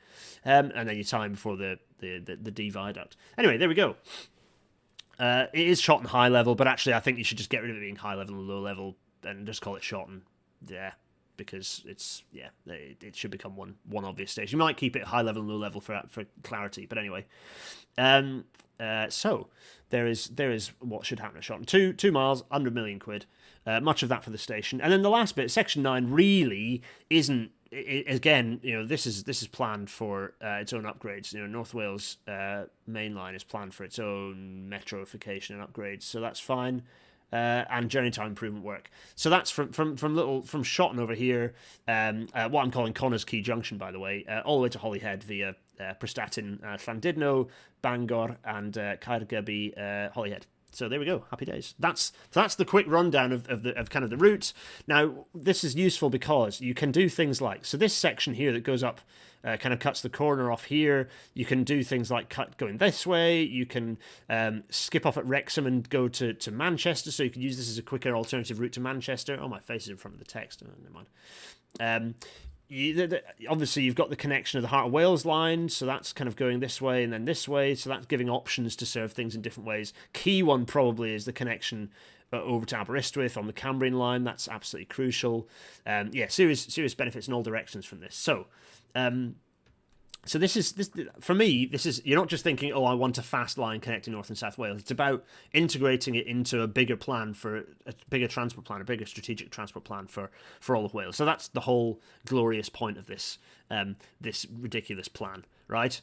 And then you time before the D viaduct. Anyway, there we go. It is Shotton High Level, but actually I think you should just get rid of it being high level and low level and just call it Shotton. Yeah, because it should become one obvious station. You might keep it high level and low level for clarity, but anyway. So there is what should happen at Shotton. 2 miles, 100 million quid. Much of that for the station, and then the last bit, section 9, really isn't. Again, this is planned for its own upgrades. North Wales main line is planned for its own metroification and upgrades, so that's fine. And journey time improvement work. So that's from Shotton over here, what I'm calling Connors Quay Junction, by the way, all the way to Holyhead via Prestatyn, Llandudno, Bangor, and Caergybi, Holyhead. So there we go, happy days. That's the quick rundown of kind of the route. Now this is useful because you can do things like, so this section here that goes up kind of cuts the corner off here. You can do things like going this way. You can skip off at Wrexham and go to Manchester. So you could use this as a quicker alternative route to Manchester. Oh, my face is in front of the text. Oh, never mind. Obviously you've got the connection of the Heart of Wales line, so that's kind of going this way and then this way, so that's giving options to serve things in different ways. Key one probably is the connection over to Aberystwyth on the Cambrian line. That's absolutely crucial. Serious benefits in all directions from this. So this for me, you're not just thinking, oh, I want a fast line connecting North and South Wales. It's about integrating it into a bigger plan, for a bigger transport plan, a bigger strategic transport plan for all of Wales. So that's the whole glorious point of this this ridiculous plan, right?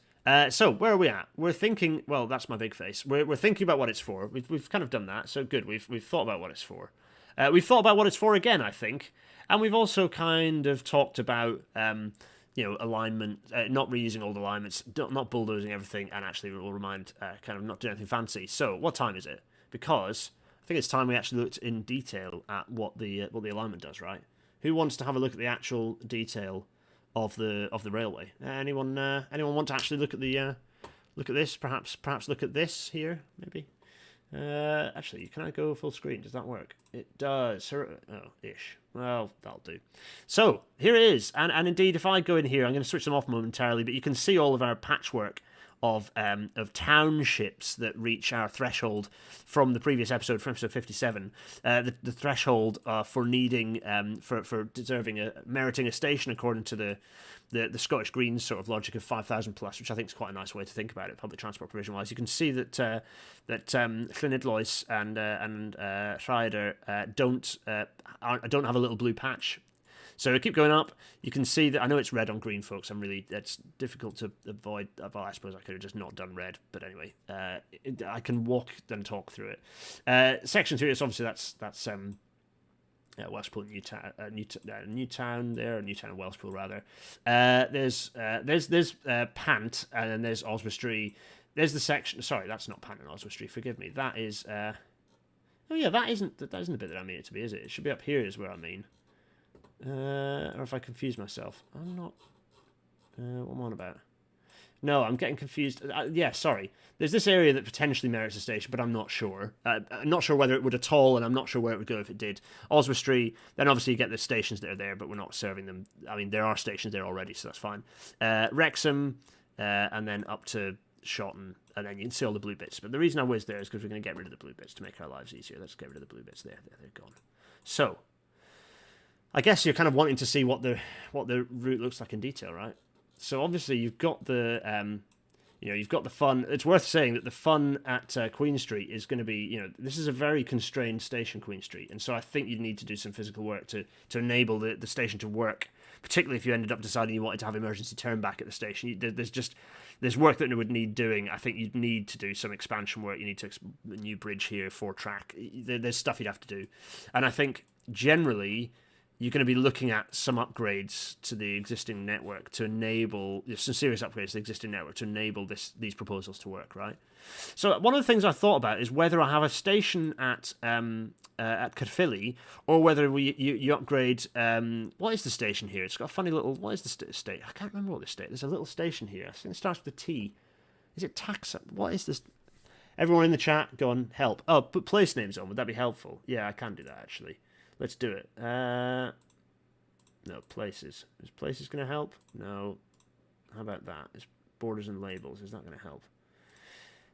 So where are we at? We're thinking. Well, that's my big face. We're thinking about what it's for. We've kind of done that. So good. We've thought about what it's for. We've thought about what it's for again, I think, and we've also kind of talked about. Alignment, not reusing old alignments, not bulldozing everything, and actually will remind kind of not doing anything fancy. So, what time is it? Because I think it's time we actually looked in detail at what the alignment does. Right? Who wants to have a look at the actual detail of the railway? Anyone want to actually look at this? Perhaps look at this here, maybe. Actually, can I go full screen? Does that work? It does. Ish. Well, that'll do. So, here it is. And indeed, if I go in here, I'm going to switch them off momentarily, but you can see all of our patchwork of townships that reach our threshold from the previous episode, from episode 57. The threshold for needing for deserving meriting a station according to the Scottish Greens sort of logic of 5,000 plus, which I think is quite a nice way to think about it, public transport provision wise. You can see that Llynedloes and Rhaeadr don't have a little blue patch. So I keep going up. You can see that I know it's red on green, folks. It's difficult to avoid. Well, I suppose I could have just not done red, but anyway, I can walk and talk through it. Section 3 is obviously that's Welshpool, Newtown there, Newtown and Welshpool rather. There's Pant, and then there's Oswestry. There's the section. Sorry, that's not Pant and Oswestry. Forgive me. That is. Oh yeah, that isn't the bit that I mean it to be, is it? It should be up here, is where I mean. Or if I confuse myself, I'm not. What am I on about? No, I'm getting confused. Yeah, sorry. There's this area that potentially merits a station, but I'm not sure. I'm not sure whether it would at all, and I'm not sure where it would go if it did. Oswestry, then obviously you get the stations that are there, but we're not serving them. I mean, there are stations there already, so that's fine. Wrexham, and then up to Shotton, and then you can see all the blue bits. But the reason I whiz there is because we're going to get rid of the blue bits to make our lives easier. Let's get rid of the blue bits there. They're gone. So, I guess you're kind of wanting to see what the route looks like in detail, right? So obviously you've got the you've got the fun. It's worth saying that the fun at Queen Street is going to be, this is a very constrained station, Queen Street, and so I think you'd need to do some physical work to enable the station to work. Particularly if you ended up deciding you wanted to have emergency turn back at the station, there's work that it would need doing. I think you'd need to do some expansion work. You need to a new bridge here, 4-track. There's stuff you'd have to do, and I think generally you're going to be looking at some upgrades to the existing network to enable some serious upgrades to the existing network to enable these proposals to work, right? So one of the things I thought about is whether I have a station at Caerphilly or whether you upgrade. What is the station here? It's got a funny little. What is the state? I can't remember what the state. There's a little station here. I think it starts with a T. Is it Taxa? What is this? Everyone in the chat, go on, help. Oh, put place names on. Would that be helpful? Yeah, I can do that actually. Let's do it. No, places. Is places going to help? No. How about that? Is borders and labels. Is that going to help?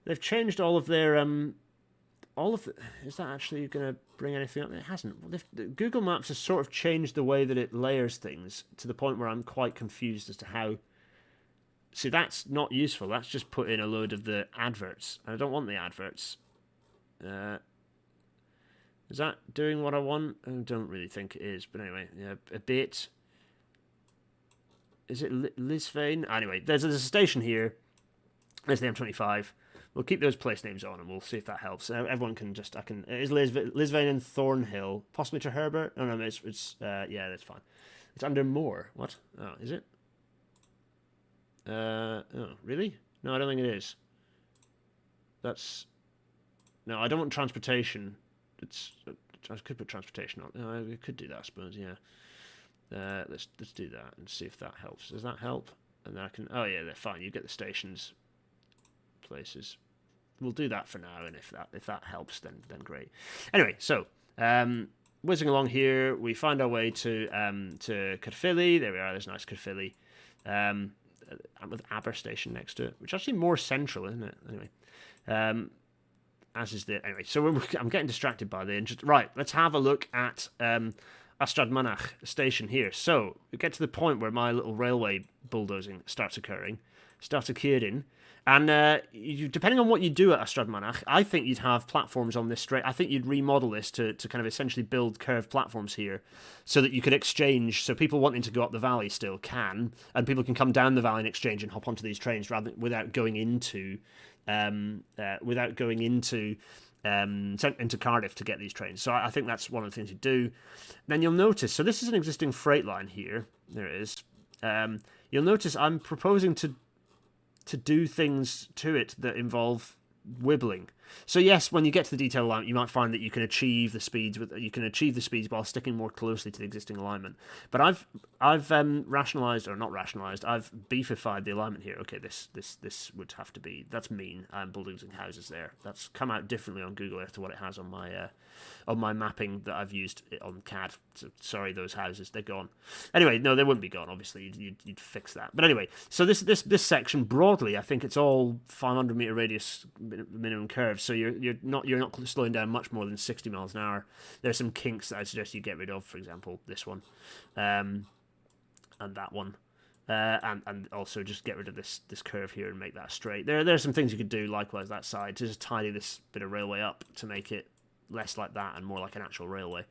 They've changed all of their... Is that actually going to bring anything up? It hasn't. Google Maps has sort of changed the way that it layers things to the point where I'm quite confused as to how... See, that's not useful. That's just put in a load of the adverts. And I don't want the adverts. Is that doing what I want? I don't really think it is, but anyway, yeah, a bit. Is it Lisvane? Anyway, there's a station here. There's the M25. We'll keep those place names on, and we'll see if that helps. Everyone can just, it is Lisvane and Thornhill, possibly to Herbert. Oh no, it's yeah, that's fine. It's under Moore. What? Oh, is it? Oh, really? No, I don't think it is. No, I don't want transportation. I could put transportation on. No, we could do that, I suppose. Yeah. Let's do that and see if that helps. Does that help? And then I can. Oh yeah, they're fine. You get the stations, places. We'll do that for now, and if that helps, then great. Anyway, so whizzing along here, we find our way to Caerphilly. There we are. There's nice Caerphilly. With Aber Station next to it, which is actually more central, isn't it? Anyway. As is the anyway, so I'm getting distracted by the right. Let's have a look at Astradmanach station here. So we get to the point where my little railway bulldozing starts occurring, and depending on what you do at Astradmanach, I think you'd have platforms on this straight. I think you'd remodel this to kind of essentially build curved platforms here, so that you could exchange. So people wanting to go up the valley still can, and people can come down the valley and exchange and hop onto these trains without going into Cardiff to get these trains. So I think that's one of the things you do. Then you'll notice, so this is an existing freight line here. There it is. You'll notice I'm proposing to do things to it that involve wibbling. So yes, when you get to the detailed alignment, you might find that you can achieve the speeds while sticking more closely to the existing alignment. But I've rationalized, or not rationalized, I've beefified the alignment here. Okay, this would have to be, that's mean. I'm bulldozing houses there. That's come out differently on Google Earth to what it has on my mapping that I've used on CAD. So sorry, those houses, they're gone. Anyway, no, they wouldn't be gone. Obviously, you'd fix that. But anyway, so this section broadly, I think it's all 500-meter radius minimum curve. So you're not slowing down much more than 60 miles an hour. There's some kinks that I suggest you get rid of. For example, this one, and that one. And also just get rid of this curve here and make that straight. There's some things you could do likewise that side to just tidy this bit of railway up to make it less like that and more like an actual railway.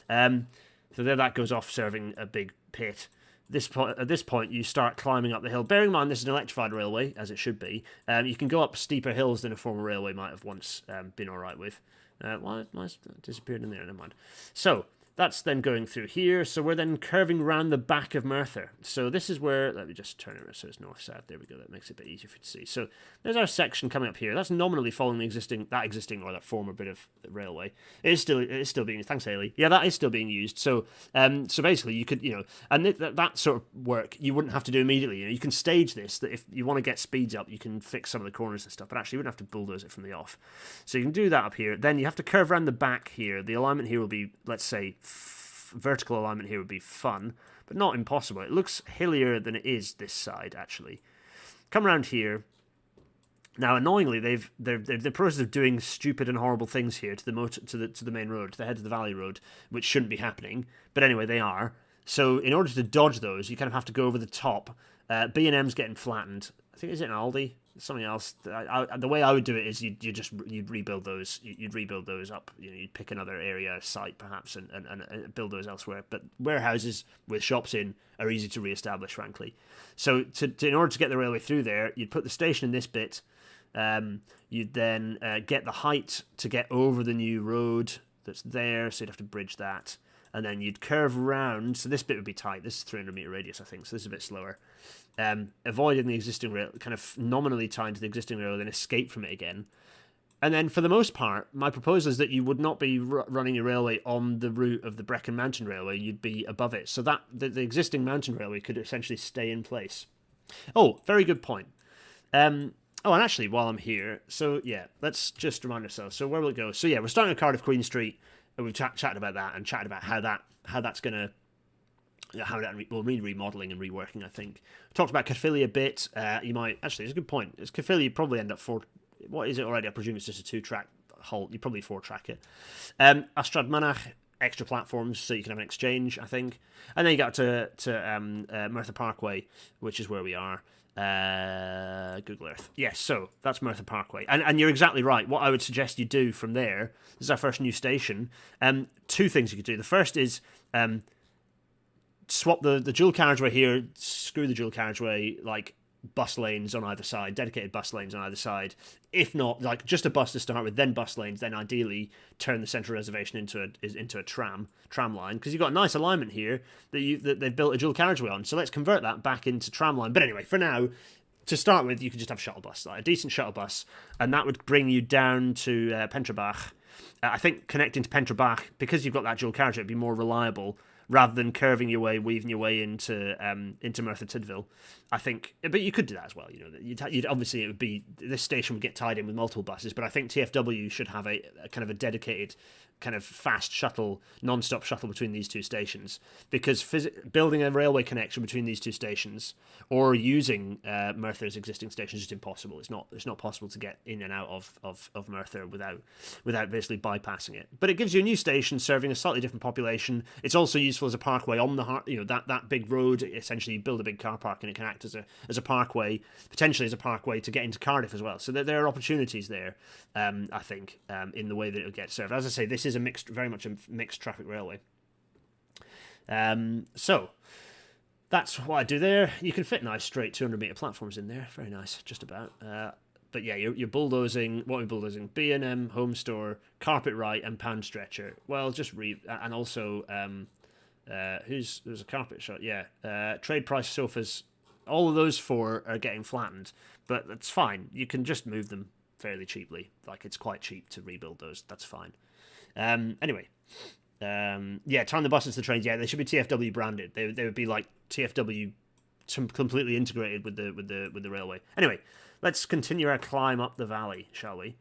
So there that goes off serving a big pit. At this point, you start climbing up the hill. Bearing in mind this is an electrified railway, as it should be. You can go up steeper hills than a former railway might have once been all right with. Why it's disappeared in there? Never mind. So that's then going through here. So we're then curving round the back of Merthyr. So this is where, let me just turn it so it's north-south. There we go. That makes it a bit easier for you to see. So there's our section coming up here. That's nominally following that former bit of railway. It is still being used. Thanks, Haley. Yeah, that is still being used. So basically you could, and that sort of work you wouldn't have to do immediately. You can stage this, that if you want to get speeds up, you can fix some of the corners and stuff, but actually you wouldn't have to bulldoze it from the off. So you can do that up here. Then you have to curve around the back here. The alignment here will be, let's say, vertical alignment here would be fun, but not impossible. It looks hillier than it is this side, actually. Come around here. Now, annoyingly, they're the process of doing stupid and horrible things here to the main road, to the head of the valley road, which shouldn't be happening. But anyway, they are. So in order to dodge those, you kind of have to go over the top. B&M's getting flattened. I think, is it an Aldi? Something else. The way I would do it is you'd rebuild those. You'd rebuild those up. You'd pick another area, site perhaps, and build those elsewhere. But warehouses with shops in are easy to re-establish, frankly. So in order to get the railway through there, you'd put the station in this bit. You'd then get the height to get over the new road that's there. So you'd have to bridge that. And then you'd curve around. So this bit would be tight. This is 300-meter radius, I think. So this is a bit slower. Avoiding the existing rail, kind of nominally tied to the existing rail, then escape from it again. And then, for the most part, my proposal is that you would not be running your railway on the route of the Brecon Mountain Railway. You'd be above it. So that the existing mountain railway could essentially stay in place. Oh, very good point. And actually, while I'm here, so yeah, let's just remind ourselves. So where will it go? So yeah, we're starting at Cardiff Queen Street. And we've chatted about that and chatted about how that's going to, how that will need remodelling and reworking, I think. Talked about Caerphilly a bit. You might, actually, it's a good point. It's Caerphilly, you probably end up what is it already? I presume it's just a 2-track halt. You probably 4-track it. Ystrad Mynach, extra platforms so you can have an exchange, I think. And then you got to Merthyr Parkway, which is where we are. Google Earth. Yes, so that's Merthyr Parkway. And you're exactly right. What I would suggest you do from there, this is our first new station. 2 things you could do. The first is swap the dual carriageway here, screw the dual carriageway, like bus lanes on either side, dedicated bus lanes on either side. If not, like just a bus to start with, then bus lanes, then ideally turn the central reservation into a tram line, because you've got a nice alignment here that they've built a dual carriageway on. So let's convert that back into tram line. But anyway, for now, to start with, you could just have shuttle bus, like a decent shuttle bus, and that would bring you down to Pentrabach. I think connecting to Pentrabach, because you've got that dual carriageway, it'd be more reliable, rather than curving your way, weaving your way into Merthyr Tydfil, I think. But you could do that as well. You'd obviously, it would be, this station would get tied in with multiple buses. But I think TfW should have a kind of a dedicated, kind of fast shuttle, non-stop shuttle between these two stations, because building a railway connection between these two stations or using Merthyr's existing station is just impossible. It's not possible to get in and out of Merthyr without basically bypassing it. But it gives you a new station serving a slightly different population. It's also useful as a parkway on the heart, that big road. Essentially, you build a big car park and it can act as a parkway, potentially as a parkway to get into Cardiff as well. So there are opportunities there, I think, in the way that it'll get served. As I say, this is very much a mixed traffic railway. So that's what I do there. You can fit nice straight 200-meter platforms in there. Very nice, just about. But yeah, you're bulldozing. What are we bulldozing? B&M, Home Store, Carpet Right, and Pound Stretcher. Well, just and also there's a carpet shot. Yeah, Trade Price Sofas. All of those 4 are getting flattened, but that's fine. You can just move them. fairly cheaply. Like, it's quite cheap to rebuild those. That's fine. Anyway, tying the buses to the trains. Yeah, they should be TFW branded. They would be like TFW, completely integrated with the railway. Anyway, let's continue our climb up the valley, shall we?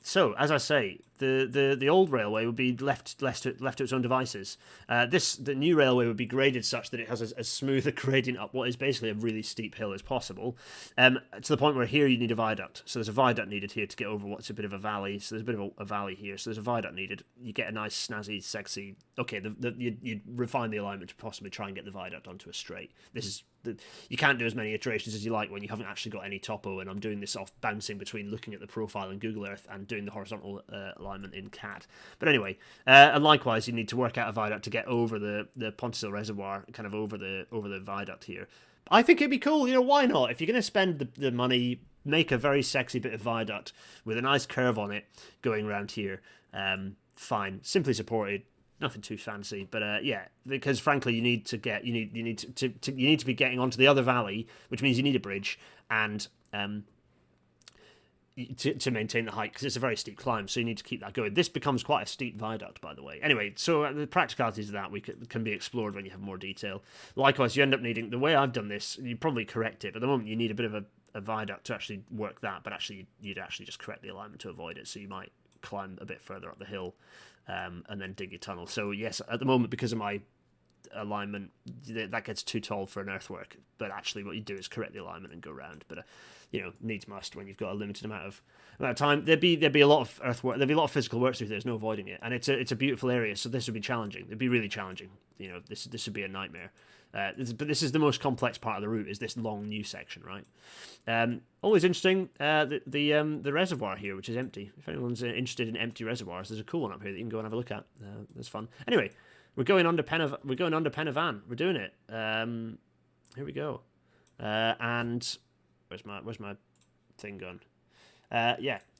So, as I say, the old railway would be left to its own devices. The new railway would be graded such that it has as smooth a gradient up what is basically a really steep hill as possible, to the point where here you need a viaduct. So there's a viaduct needed here to get over what's a bit of a valley. So there's a bit of a valley here. So there's a viaduct needed. You get a nice, snazzy, sexy... Okay, you refine the alignment to possibly try and get the viaduct onto a straight. You can't do as many iterations as you like when you haven't actually got any topo, and I'm doing this off bouncing between looking at the profile in Google Earth and doing the horizontal alignment in CAD. But anyway, and likewise, you need to work out a viaduct to get over the Pontisil Reservoir, kind of over the viaduct here. I think it'd be cool. Why not? If you're going to spend the money, make a very sexy bit of viaduct with a nice curve on it going around here. Fine, simply supported. Nothing too fancy, but because frankly, you need to be getting onto the other valley, which means you need a bridge and to maintain the height, because it's a very steep climb, so you need to keep that going. This becomes quite a steep viaduct, by the way. Anyway, so the practicalities of that can be explored when you have more detail. Likewise, you end up needing, the way I've done this, you probably correct it. At the moment, you need a bit of a viaduct to actually work that, but actually you'd actually just correct the alignment to avoid it, so you might climb a bit further up the hill and then dig your tunnel. So yes, at the moment, because of my alignment, that gets too tall for an earthwork, but actually what you do is correct the alignment and go round. But needs must when you've got a limited amount of time. There'd be a lot of earthwork, there'd be a lot of physical work to do. There's no avoiding it, and it's a beautiful area, so this would be challenging. It'd be really challenging. This would be a nightmare. But this is the most complex part of the route, is this long new section, right? Always interesting, the reservoir here, which is empty. If anyone's interested in empty reservoirs, there's a cool one up here that you can go and have a look at. That's fun. Anyway, we're going under Pen y Fan. We're doing it. Here we go. And where's my thing gone?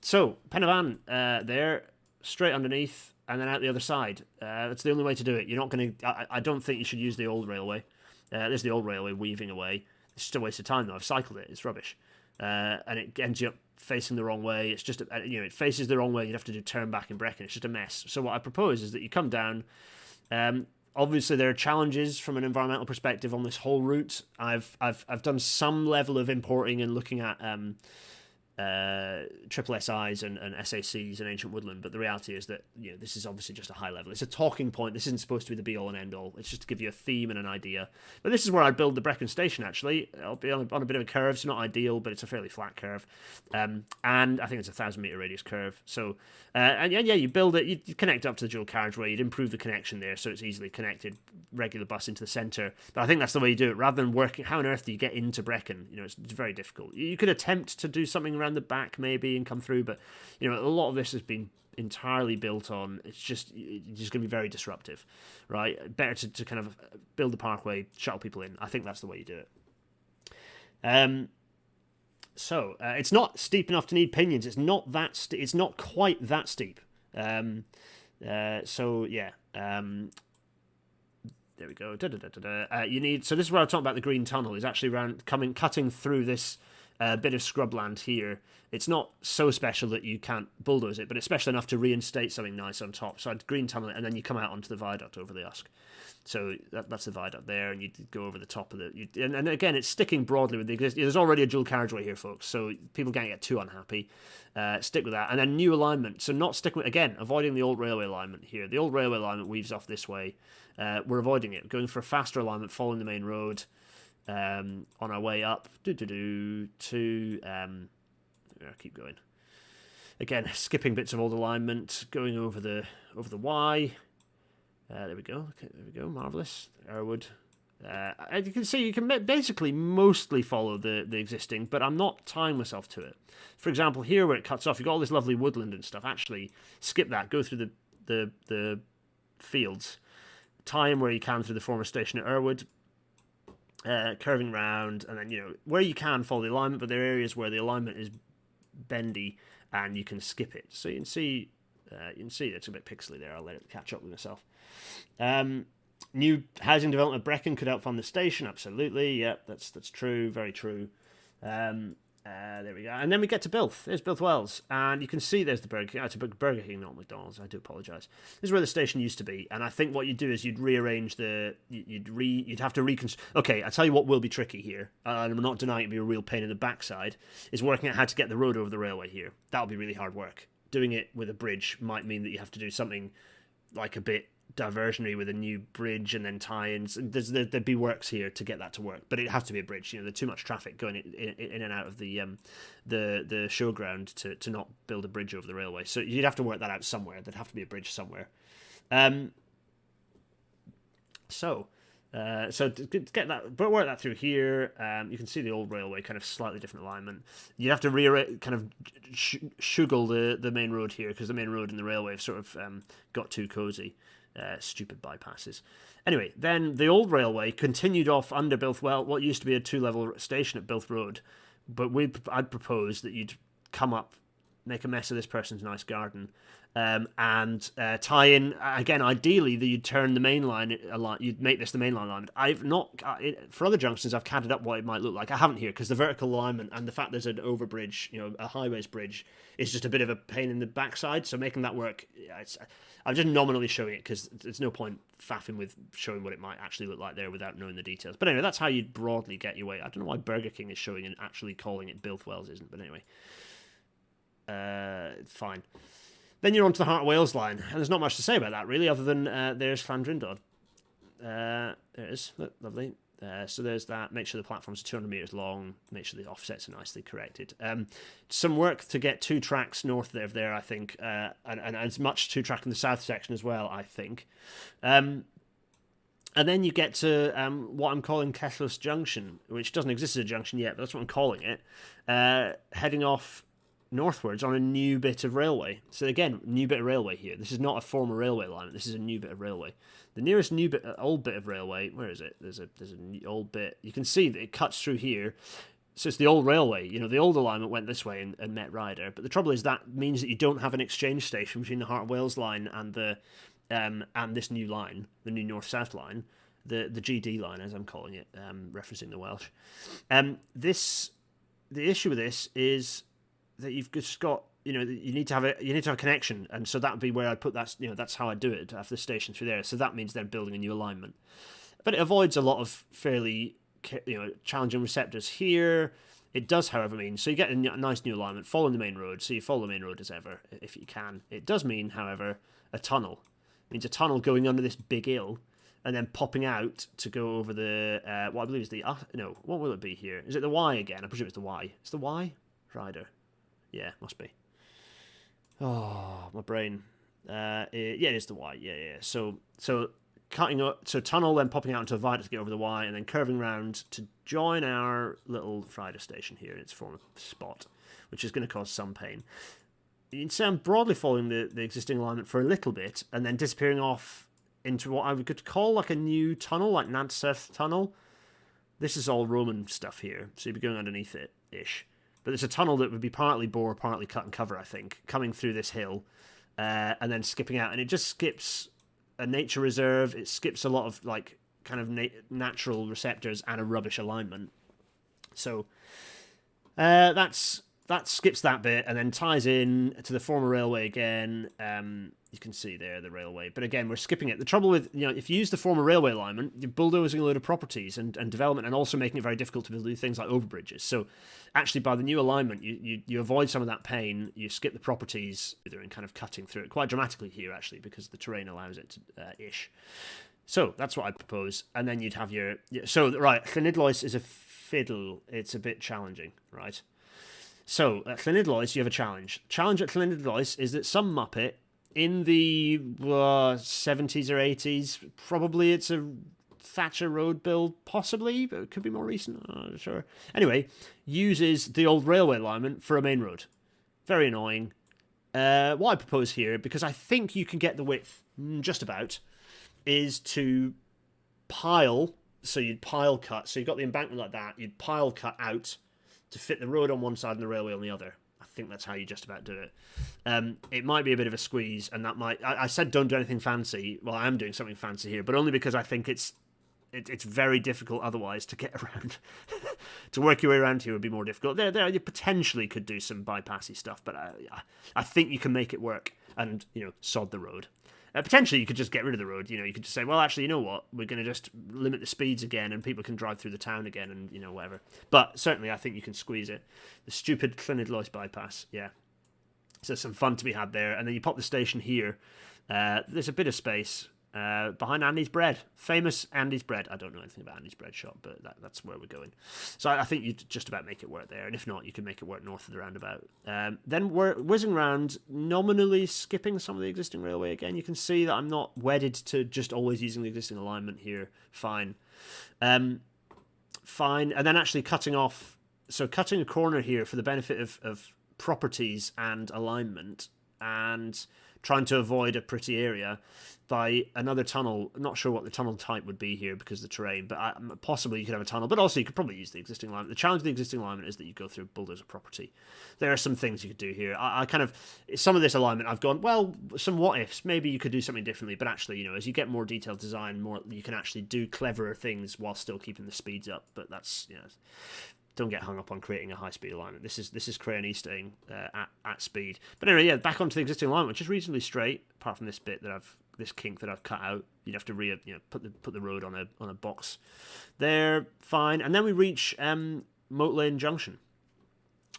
So Pen y Fan there, straight underneath, and then out the other side. That's the only way to do it. You're not going to... I don't think you should use the old railway. There's the old railway weaving away. It's just a waste of time, though. I've cycled it. It's rubbish. And it ends you up facing the wrong way. It's just... it faces the wrong way. You'd have to do turn back in Bracken. It's just a mess. So what I propose is that you come down... obviously, there are challenges from an environmental perspective on this whole route. I've done some level of importing and looking at... triple SIs and SACs and ancient woodland, but the reality is that this is obviously just a high level. It's a talking point. This isn't supposed to be the be all and end all. It's just to give you a theme and an idea. But this is where I'd build the Bracken Station. Actually, I'll be on a bit of a curve. It's not ideal, but it's a fairly flat curve, and I think it's a 1,000-meter radius curve. So you build it. You connect up to the dual carriageway. You'd improve the connection there, so it's easily connected. Regular bus into the centre. But I think that's the way you do it, rather than working. How on earth do you get into Bracken? It's very difficult. You could attempt to do something around the back maybe and come through, but a lot of this has been entirely built on it's just going to be very disruptive, right? Better to kind of build the parkway, shuttle people in. I think that's the way you do it. So it's not steep enough to need pinions. It's not it's not quite that steep. There we go. You need. So this is where I talk about the green tunnel. Is actually cutting through this bit of scrubland here. It's not so special that you can't bulldoze it, but it's special enough to reinstate something nice on top. So I'd green tunnel it, and then you come out onto the viaduct over the Usk. So that's the viaduct there, and you go over the top of it. And again, it's sticking broadly with the existing. There's already a dual carriageway here, folks, so people can't get too unhappy. Stick with that. And then new alignment. So not sticking with, again, avoiding the old railway alignment here. The old railway alignment weaves off this way. We're avoiding it. Going for a faster alignment, following the main road on our way up. I'll keep going. Again, skipping bits of old alignment, going over the Y. There we go. Okay, there we go. Marvellous. Erwood. As you can see, you can basically mostly follow the existing, but I'm not tying myself to it. For example, here where it cuts off, you've got all this lovely woodland and stuff. Actually, skip that. Go through the fields. Tie in where you can through the former station at Erwood. Curving round, and then, where you can follow the alignment, but there are areas where the alignment is bendy and you can skip it. So you can see it's a bit pixely there. I'll let it catch up with myself. New housing development at Bracken could outfund the station. Absolutely, yeah, that's true, very true. There we go. And then we get to Bilth. There's Bilth Wells. And you can see there's the Burger King. It's a Burger King, not McDonald's. I do apologise. This is where the station used to be. And I think what you'd do is you'd rearrange the... You'd have to reconstruct... Okay, I'll tell you what will be tricky here. And I'm not denying it'd be a real pain in the backside. Is working out how to get the road over the railway here. That'll be really hard work. Doing it with a bridge might mean that you have to do something like a bit diversionary with a new bridge and then tie-ins. There'd be works here to get that to work, but it has to be a bridge. There's too much traffic going in and out of the showground to not build a bridge over the railway. So you'd have to work that out somewhere. There'd have to be a bridge somewhere. So to get that, but work that through here. You can see the old railway, kind of slightly different alignment. You'd have to kind of shuggle the main road here because the main road and the railway have sort of got too cosy. Stupid bypasses. Anyway, then the old railway continued off under Bilth Well, what used to be a 2-level station at Bilth Road, but I'd propose that you'd come up, make a mess of this person's nice garden, and tie in again. Ideally, that you'd turn the main line. You'd make this the main line alignment. I've not for other junctions. I've catted up what it might look like. I haven't here because the vertical alignment and the fact there's an overbridge, a highways bridge, is just a bit of a pain in the backside. So making that work, I'm just nominally showing it because there's no point faffing with showing what it might actually look like there without knowing the details. But anyway, that's how you'd broadly get your way. I don't know why Burger King is showing and actually calling it Bilth Wells isn't. But anyway, fine. Then you're onto the Heart of Wales line, and there's not much to say about that, really, other than there's Llandrindod. There it is. Look, lovely. So there's that. Make sure the platforms are 200 metres long. Make sure the offsets are nicely corrected. Some work to get 2 tracks north of there, I think, and as much 2 track in the south section as well, I think. And then you get to what I'm calling Keslos Junction, which doesn't exist as a junction yet, but that's what I'm calling it. Heading off northwards on a new bit of railway. So again, new bit of railway here. This is not a former railway line. This is a new bit of railway. The nearest old bit of railway, where is it? There's a old bit. You can see that it cuts through here. So it's the old railway. The old alignment went this way and met Ryder. But the trouble is that means that you don't have an exchange station between the Heart of Wales line and and this new line, the new north-south line, the GD line, as I'm calling it, referencing the Welsh. The issue with this is that you've just got, you need to have a connection, and so that would be where I'd put that. That's how I do it. After the station through there, so that means then building a new alignment, but it avoids a lot of fairly challenging receptors here. It does, however, mean so you get a nice new alignment following the main road. So you follow the main road as ever if you can. It does mean, however, a tunnel. It means a tunnel going under this big hill and then popping out to go over the what I believe is the what will it be here? Is it the Y again? I presume it's the Y. It's the Y, Ryder. Yeah, must be. Oh, my brain. Yeah, it is the Y. Yeah. So cutting up, so tunnel, then popping out into a viaduct to get over the Y, and then curving round to join our little Ryder station here in its former spot, which is going to cause some pain. You can say I'm broadly following the existing alignment for a little bit, and then disappearing off into what I could call like a new tunnel, like Nadseth Tunnel. This is all Roman stuff here, so you'd be going underneath it-ish. But there's a tunnel that would be partly bore, partly cut and cover, I think, coming through this hill, and then skipping out. And it just skips a nature reserve. It skips a lot of like kind of natural receptors and a rubbish alignment. So that skips that bit and then ties in to the former railway again. You can see there the railway, but again we're skipping it. The trouble with if you use the former railway alignment, you're bulldozing a load of properties and development, and also making it very difficult to do things like overbridges. So actually, by the new alignment, you avoid some of that pain. You skip the properties, and kind of cutting through it quite dramatically here, actually, because the terrain allows it to ish. So that's what I propose, and then you'd have your right. Llanidloes is a fiddle. It's a bit challenging, right? So at Llanidloes, you have a challenge. Challenge at Llanidloes is that some muppet in the 70s or 80s, probably it's a Thatcher Road build, possibly, but it could be more recent, I'm not sure. Anyway, uses the old railway alignment for a main road. Very annoying. What I propose here, because I think you can get the width just about, is to pile, so you'd pile cut, so you've got the embankment like that, you'd pile cut out to fit the road on one side and the railway on the other. I think that's how you just about do it. It might be a bit of a squeeze, and that might... I said don't do anything fancy. Well, I am doing something fancy here, but only because I think it's it's very difficult otherwise to get around. To work your way around here would be more difficult. There you potentially could do some bypassy stuff, but I think you can make it work and, sod the road. Potentially, you could just get rid of the road. You could just say, well, actually, you know what? We're going to just limit the speeds again, and people can drive through the town again, and whatever. But certainly, I think you can squeeze it. The stupid Llynedloes bypass, yeah. So there's some fun to be had there. And then you pop the station here. There's a bit of space behind Andy's Bread. Famous Andy's Bread. I don't know anything about Andy's Bread shop, but that's where we're going. So I think you just about make it work there. And if not, you can make it work north of the roundabout. Then we're whizzing around, nominally skipping some of the existing railway again. You can see that I'm not wedded to just always using the existing alignment here. Fine. Fine. And then actually cutting off. So cutting a corner here for the benefit of properties and alignment, and trying to avoid a pretty area by another tunnel. I'm not sure what the tunnel type would be here because of the terrain, but possibly you could have a tunnel, but also you could probably use the existing alignment. The challenge with the existing alignment is that you go through bulldozer property. There are some things you could do here. I kind of, some of this alignment I've gone, well, some what ifs, maybe you could do something differently, but actually, as you get more detailed design, you can actually do cleverer things while still keeping the speeds up, but that's, don't get hung up on creating a high-speed alignment. This is Crane staying at speed. But anyway, yeah, back onto the existing alignment, which is reasonably straight, apart from this bit this kink that I've cut out. You'd have to put the road on a box there. Fine, and then we reach Moreland Junction,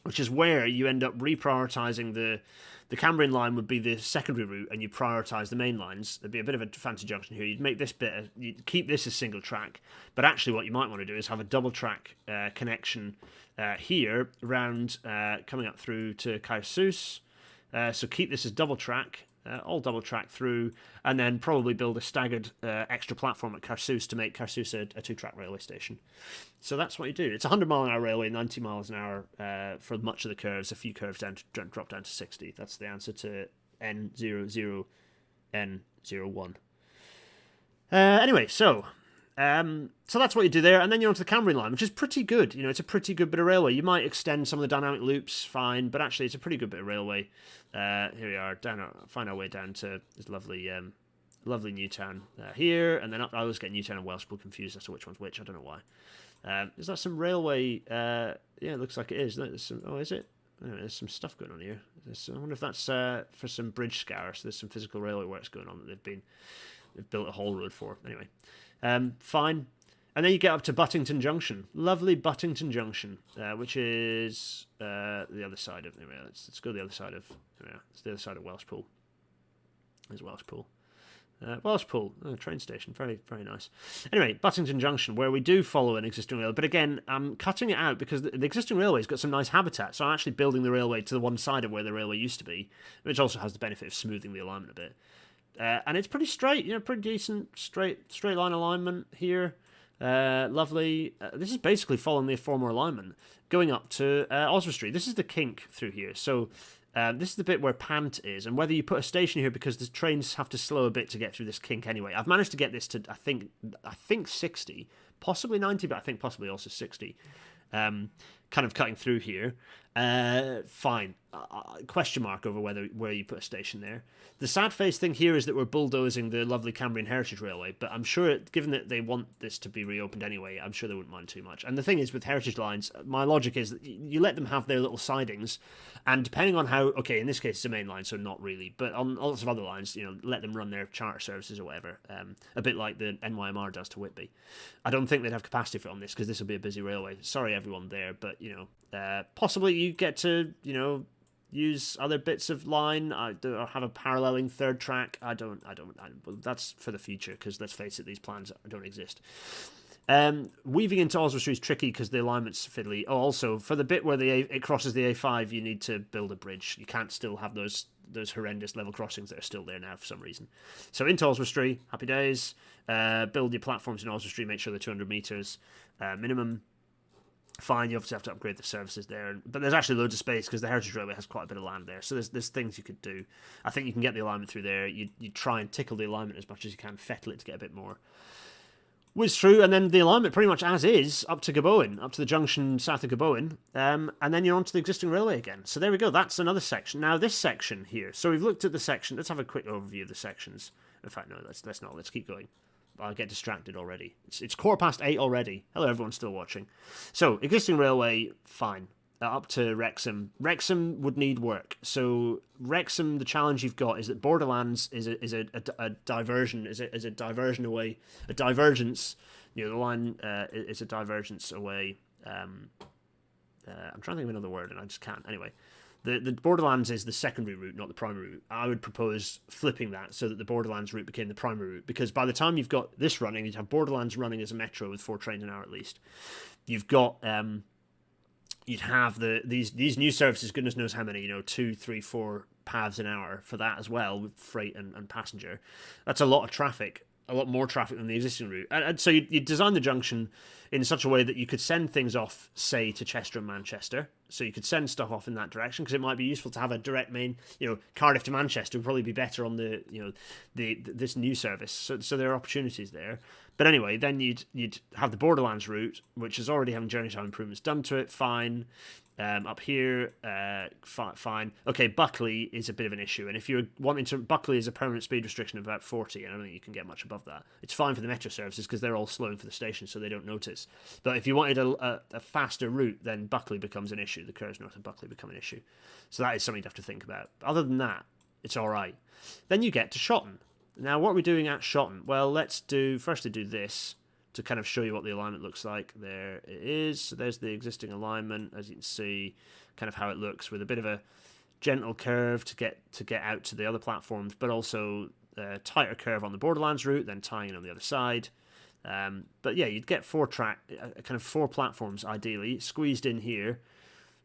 which is where you end up reprioritizing the Cambrian line would be the secondary route, and you prioritise the main lines. There'd be a bit of a fancy junction here. You'd make this bit, you'd keep this as single track, but actually what you might want to do is have a double track connection here around coming up through to Caersus. So keep this as double track, all double track through, and then probably build a staggered extra platform at Caersus to make Caersus a two-track railway station. So that's what you do. It's a 100-mile-an-hour railway, 90 miles an hour for much of the curves. A few curves drop down to 60. That's the answer to N00, N01. Anyway, so that's what you do there, and then you're onto the Cambrian line, which is pretty good. It's a pretty good bit of railway. You might extend some of the dynamic loops, fine, but actually it's a pretty good bit of railway. Here we are, find our way down to this lovely Newtown here, and then I always get Newtown and Welshpool confused as to which one's which. I don't know why. Is that some railway? Yeah, it looks like it is. Is it? There's some stuff going on here. I wonder if that's for some bridge scour. So there's some physical railway works going on that they've built a whole road for. Anyway, fine. And then you get up to Buttington Junction. Lovely Buttington Junction, which is the other side of... Anyway, let's go the other side of... it's the other side of Welshpool. There's Welshpool. Welshpool, train station. Very, very nice. Anyway, Buttington Junction, where we do follow an existing railway. But again, I'm cutting it out because the existing railway's got some nice habitat. So I'm actually building the railway to the one side of where the railway used to be, which also has the benefit of smoothing the alignment a bit. And it's pretty straight, pretty decent straight line alignment here. Lovely. This is basically following the former alignment, going up to Oswestry. This is the kink through here. So this is the bit where Pant is, and whether you put a station here because the trains have to slow a bit to get through this kink anyway. I've managed to get this to I think 60, possibly 90, but I think possibly also 60. Kind of cutting through here. Fine. Question mark over where you put a station there. The sad face thing here is that we're bulldozing the lovely Cambrian Heritage Railway, but I'm sure, given that they want this to be reopened anyway, I'm sure they wouldn't mind too much. And the thing is, with heritage lines, my logic is that you let them have their little sidings, and depending on how, okay, in this case it's a main line, so not really, but on lots of other lines, let them run their charter services or whatever, a bit like the NYMR does to Whitby. I don't think they'd have capacity for it on this, because this will be a busy railway. Sorry everyone there, but, possibly you get to, use other bits of line, or have a paralleling third track. I don't that's for the future, because let's face it, these plans don't exist. Weaving into Oswestry is tricky because the alignment's fiddly. Oh, also, for the bit where it crosses the A5, you need to build a bridge. You can't still have those horrendous level crossings that are still there now for some reason. So into Oswestry, happy days. Build your platforms in Oswestry, make sure they're 200 metres minimum. Fine, you obviously have to upgrade the services there, but there's actually loads of space because the Heritage Railway has quite a bit of land there, so there's things you could do. I think you can get the alignment through there. You try and tickle the alignment as much as you can, fettle it to get a bit more whiz through, and then the alignment pretty much as is up to Gabowen, up to the junction south of Gabowen, and then you're onto the existing railway again. So there we go, that's another section. Now this section here, so we've looked at the section, let's have a quick overview of the sections. In fact, no, let's not, let's keep going. I get distracted already. It's 8:15 already. Hello, everyone still watching. So, existing railway, fine. Up to Wrexham. Wrexham would need work. So Wrexham, the challenge you've got is that Borderlands is a diversion, is a diversion away, a divergence. You know, the line is a divergence away. I'm trying to think of another word, and I just can't. Anyway, the Borderlands is the secondary route, not the primary route. I would propose flipping that so that the Borderlands route became the primary route, because by the time you've got this running, you'd have Borderlands running as a metro with 4 trains an hour at least. You've got you'd have these new services, goodness knows how many, 2, 3, 4 paths an hour for that as well, with freight and passenger. That's a lot of traffic, a lot more traffic than the existing route. And so you design the junction in such a way that you could send things off, say, to Chester and Manchester. So you could send stuff off in that direction, because it might be useful to have a direct main, Cardiff to Manchester would probably be better on this new service. So there are opportunities there. But anyway, then you'd have the Borderlands route, which is already having journey time improvements done to it. Fine. Up here, fine. Okay, Buckley is a bit of an issue, and if you're wanting to, Buckley is a permanent speed restriction of about 40, and I don't think you can get much above that. It's fine for the metro services because they're all slowing for the station, so they don't notice. But if you wanted a faster route, then Buckley becomes an issue. The curves north of Buckley become an issue. So that is something you have to think about. But other than that, it's all right. Then you get to Shotton. Now, what are we doing at Shotton? Well, let's do this to kind of show you what the alignment looks like. There it is. So there's the existing alignment, as you can see, kind of how it looks, with a bit of a gentle curve to get out to the other platforms, but also a tighter curve on the Borderlands route, then tying in on the other side. But yeah, you'd get 4 platforms ideally squeezed in here.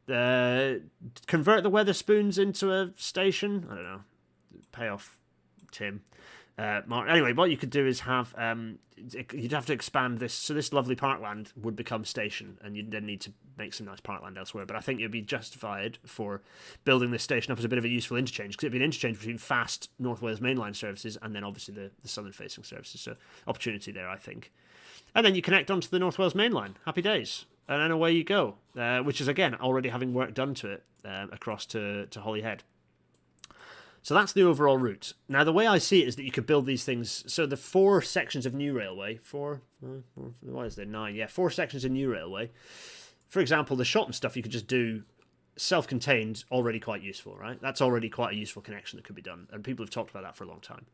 Convert the Weatherspoons into a station. I don't know. Pay off Tim. Mark. Anyway, what you could do is have you'd have to expand this, so this lovely parkland would become station, and you'd then need to make some nice parkland elsewhere. But I think it'd be justified for building this station up as a bit of a useful interchange, because it'd be an interchange between fast North Wales mainline services and then obviously the southern facing services. So opportunity there, I think. And then you connect onto the North Wales mainline. Happy days. And then away you go, which is again already having work done to it across to Holyhead. So that's the overall route. Now, the way I see it is that you could build these things. So the 4 sections of new railway, why is there 9? Yeah, 4 sections of new railway. For example, the Shotton stuff you could just do self-contained, already quite useful, right? That's already quite a useful connection that could be done. And people have talked about that for a long time.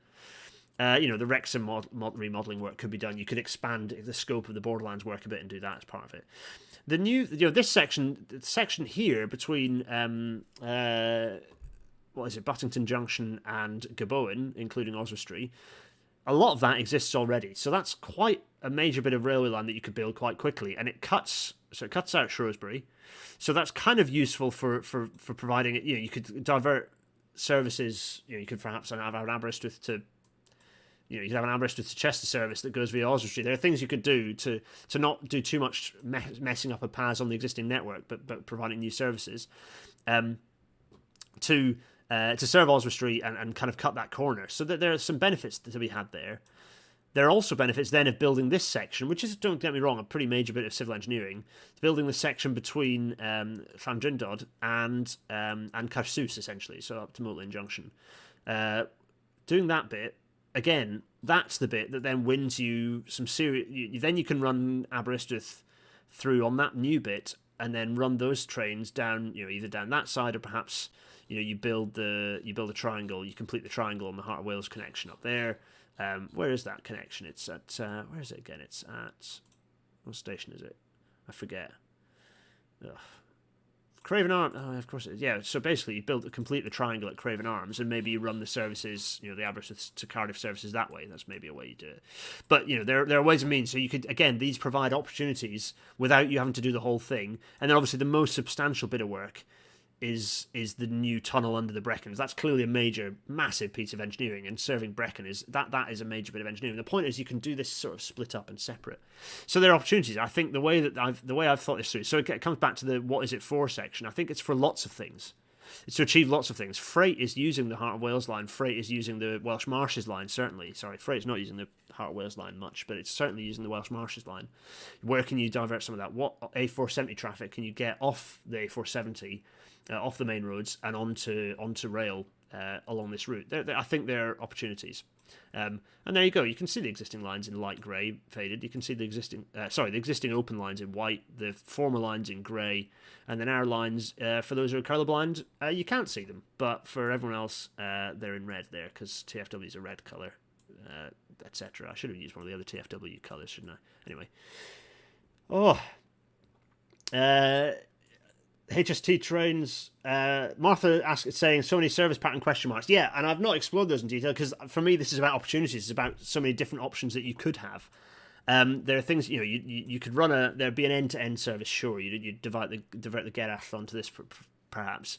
The Wrexham remodelling work could be done. You could expand the scope of the Borderlands work a bit and do that as part of it. The new, this section here between, Buttington Junction and Gabowen, including Oswestry, a lot of that exists already. So that's quite a major bit of railway line that you could build quite quickly, and it cuts out Shrewsbury. So that's kind of useful for providing it. You could divert services. You could perhaps have an Aberystwyth to. You could have an Aberystwyth to Chester service that goes via Oswestry. There are things you could do to not do too much messing up a paths on the existing network, but providing new services. To serve Oswestry and kind of cut that corner. So that there are some benefits to be had there. There are also benefits then of building this section, which is, don't get me wrong, a pretty major bit of civil engineering. Building the section between Llandrindod and Carsws, essentially, so up to Moreland Junction. Doing that bit, again, that's the bit that then wins you some serious... Then you can run Aberystwyth through on that new bit, and then run those trains down, either down that side or perhaps... you build a triangle, you complete the triangle on the Heart of Wales connection up there. Where is that connection? It's at where is it again? It's at, what station is it? I forget. Ugh. Craven Arms. Oh, of course it is. Yeah. So basically, you complete the triangle at Craven Arms, and maybe you run the services, the Aberystwyth to Cardiff services that way. That's maybe a way you do it. But there are ways and means. So you could, again, these provide opportunities without you having to do the whole thing. And then obviously the most substantial bit of work is the new tunnel under the Breckens. That's clearly a massive piece of engineering, and serving Brecon is that is a major bit of engineering. The point is you can do this sort of split up and separate. So there are opportunities. I think the way I've thought this through. So it comes back to the what is it for section. I think it's for lots of things. It's to achieve lots of things. Freight is using the Heart of Wales line. Freight is using the Welsh Marshes line, certainly. Sorry, Freight's not using the Heart of Wales line much, but it's certainly using the Welsh Marshes line. Where can you divert some of that? What A470 traffic can you get off the A470, off the main roads, and onto rail along this route? I think there are opportunities. And there you go. You can see the existing lines in light grey faded. You can see the existing open lines in white, the former lines in grey, and then our lines, for those who are colourblind, you can't see them. But for everyone else, they're in red there, because TFW is a red colour, etc. I should have used one of the other TFW colours, shouldn't I? Anyway. HST trains. Martha saying so many service pattern question marks. Yeah, and I've not explored those in detail because for me this is about opportunities. It's about so many different options that you could have. There are things you could run there'd be an end-to-end service. Sure, you divert the Gerath onto this perhaps.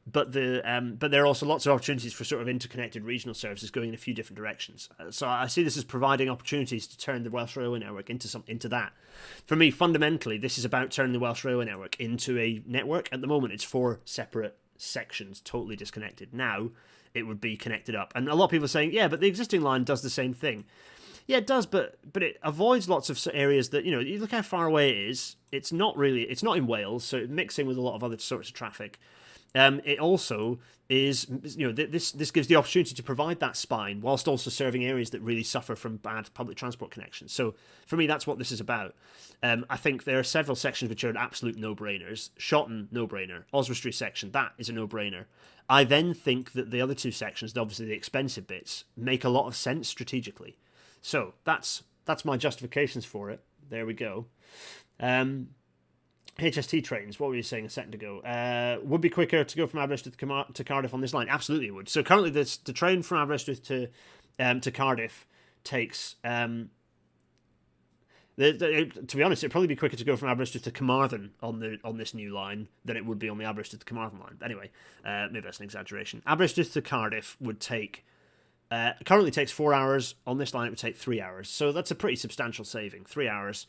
But there are also lots of opportunities for sort of interconnected regional services going in a few different directions. So I see this as providing opportunities to turn the Welsh Railway network into that. For me, fundamentally, this is about turning the Welsh Railway network into a network. At the moment, it's 4 separate sections, totally disconnected. Now, it would be connected up. And a lot of people are saying, yeah, but the existing line does the same thing. Yeah, it does, but it avoids lots of areas that, you look how far away it is. It's not in Wales, so it's mixing with a lot of other sorts of traffic. It also is, this gives the opportunity to provide that spine whilst also serving areas that really suffer from bad public transport connections. So for me, that's what this is about. I think there are several sections which are absolute no-brainers. Shotton, no-brainer. Oswestry section, that is a no-brainer. I then think that the other 2 sections, obviously the expensive bits, make a lot of sense strategically. So that's my justifications for it. There we go. HST trains, what were you saying a second ago? Would be quicker to go from Aberystwyth to Cardiff on this line. Absolutely it would. So currently the train from Aberystwyth to Cardiff takes... to be honest, it'd probably be quicker to go from Aberystwyth to Carmarthen on this new line than it would be on the Aberystwyth to Carmarthen line. Anyway, maybe that's an exaggeration. Aberystwyth to Cardiff would take... currently takes 4 hours. On this line, it would take 3 hours. So that's a pretty substantial saving. 3 hours.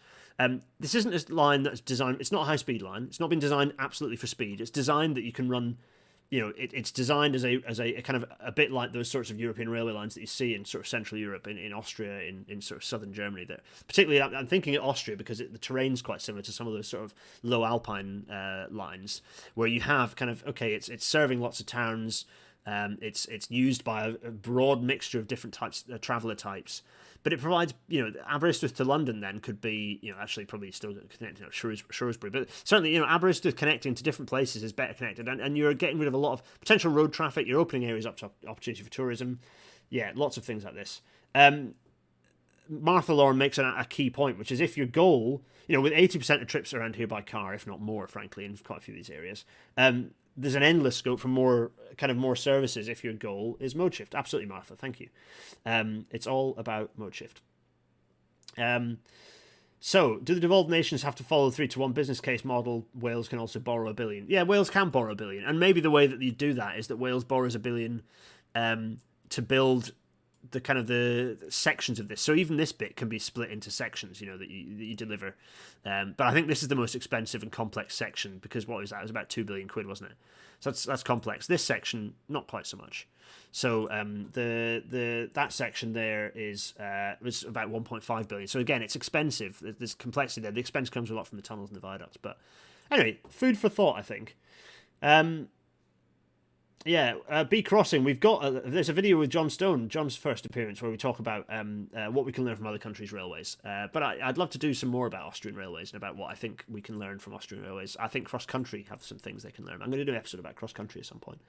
This isn't a line that's designed... It's not a high-speed line. It's not been designed absolutely for speed. It's designed that you can run... it's designed as a kind of a bit like those sorts of European railway lines that you see in sort of Central Europe, in Austria, in sort of southern Germany. There, particularly, I'm thinking of Austria because the terrain's quite similar to some of those sort of low alpine lines, where you have kind of it's serving lots of towns. It's used by a broad mixture of different types, traveller types, but it provides, Aberystwyth to London then could be, actually probably still connected to Shrewsbury, but certainly, Aberystwyth connecting to different places is better connected, and you're getting rid of a lot of potential road traffic. You're opening areas up to opportunity for tourism. Yeah, lots of things like this. Martha Lauren makes a key point, which is if your goal, with 80% of trips around here by car, if not more, frankly, in quite a few of these areas, there's an endless scope for more services if your goal is mode shift. Absolutely, Martha. Thank you. It's all about mode shift. So, do the devolved nations have to follow the 3-to-1 business case model? Wales can also borrow $1 billion. Yeah, Wales can borrow $1 billion, and maybe the way that you do that is that Wales borrows $1 billion to build the sections of this. So even this bit can be split into sections, that you deliver. But I think this is the most expensive and complex section because what was that? It was about £2 billion, wasn't it? So that's complex. This section, not quite so much. So that section there was about 1.5 billion. So again, it's expensive. There's complexity there. The expense comes a lot from the tunnels and the viaducts. But anyway, food for thought, I think. B Crossing. We've got there's a video with John Stone, John's first appearance, where we talk about what we can learn from other countries' railways. But I'd love to do some more about Austrian railways and about what I think we can learn from Austrian railways. I think cross country have some things they can learn. I'm going to do an episode about cross country at some point.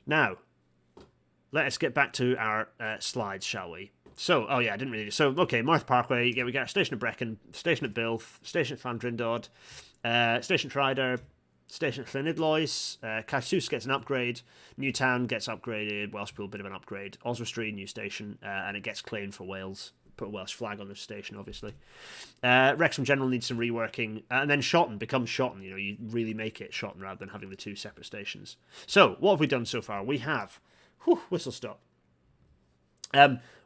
Now let us get back to our slides, shall we? So, I didn't really. So, okay, Marth Parkway. Yeah, we got a station at Brecon, station at Bilth, station at Llandrindod, station at Ryder. Station at Llanidloes, Caersus gets an upgrade, Newtown gets upgraded, Welshpool, bit of an upgrade, Oswestry, new station, and it gets claimed for Wales. Put a Welsh flag on the station, obviously. Wrexham General needs some reworking, and then Shotton becomes Shotton. You really make it Shotton rather than having the 2 separate stations. So, what have we done so far? We have, whistle stop.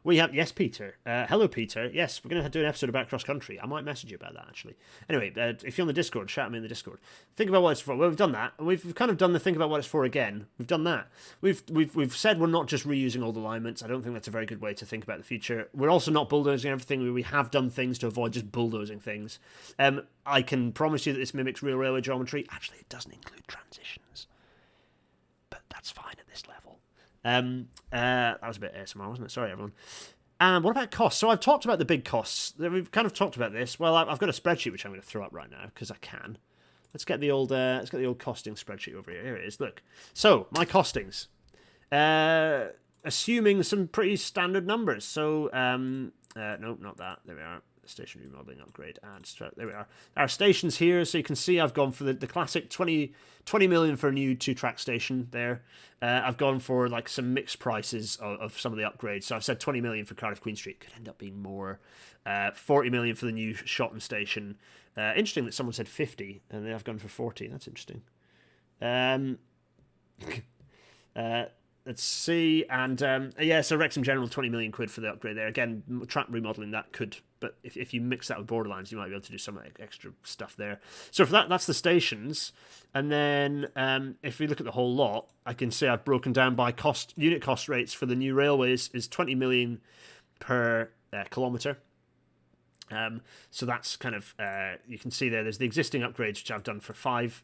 We have, yes, Peter. Hello, Peter. Yes, we're going to do an episode about cross-country. I might message you about that, actually. Anyway, if you're on the Discord, shout at me in the Discord. Think about what it's for. Well, we've done that. We've kind of done the think about what it's for again. We've done that. We've said we're not just reusing old alignments. I don't think that's a very good way to think about the future. We're also not bulldozing everything. We have done things to avoid just bulldozing things. I can promise you that this mimics real railway geometry. Actually, it doesn't include transitions. But that's fine at this level. That was a bit ASMR, wasn't it? Sorry, everyone. And what about costs? So I've talked about the big costs. We've kind of talked about this. Well, I've got a spreadsheet which I'm going to throw up right now because I can. Let's get the old costing spreadsheet over here. Here it is. Look. So my costings, assuming some pretty standard numbers. So no, not that. There we are. Station remodeling upgrade and there we are. Our stations here, so you can see I've gone for the classic 20 million for a new 2-track station there. I've gone for like some mixed prices of some of the upgrades. So I've said 20 million for Cardiff Queen Street, could end up being more. 40 million for the new Shotton station. Interesting that someone said 50 and they have gone for 40. That's interesting. Let's see, and yeah, so Wrexham General, 20 million quid for the upgrade there. Again, track remodelling, that could, but if you mix that with Borderlands, you might be able to do some extra stuff there. So for that's the stations, and then if we look at the whole lot, I can see I've broken down by unit cost rates for the new railways is 20 million per kilometre. So that's kind of, you can see there's the existing upgrades which I've done for 5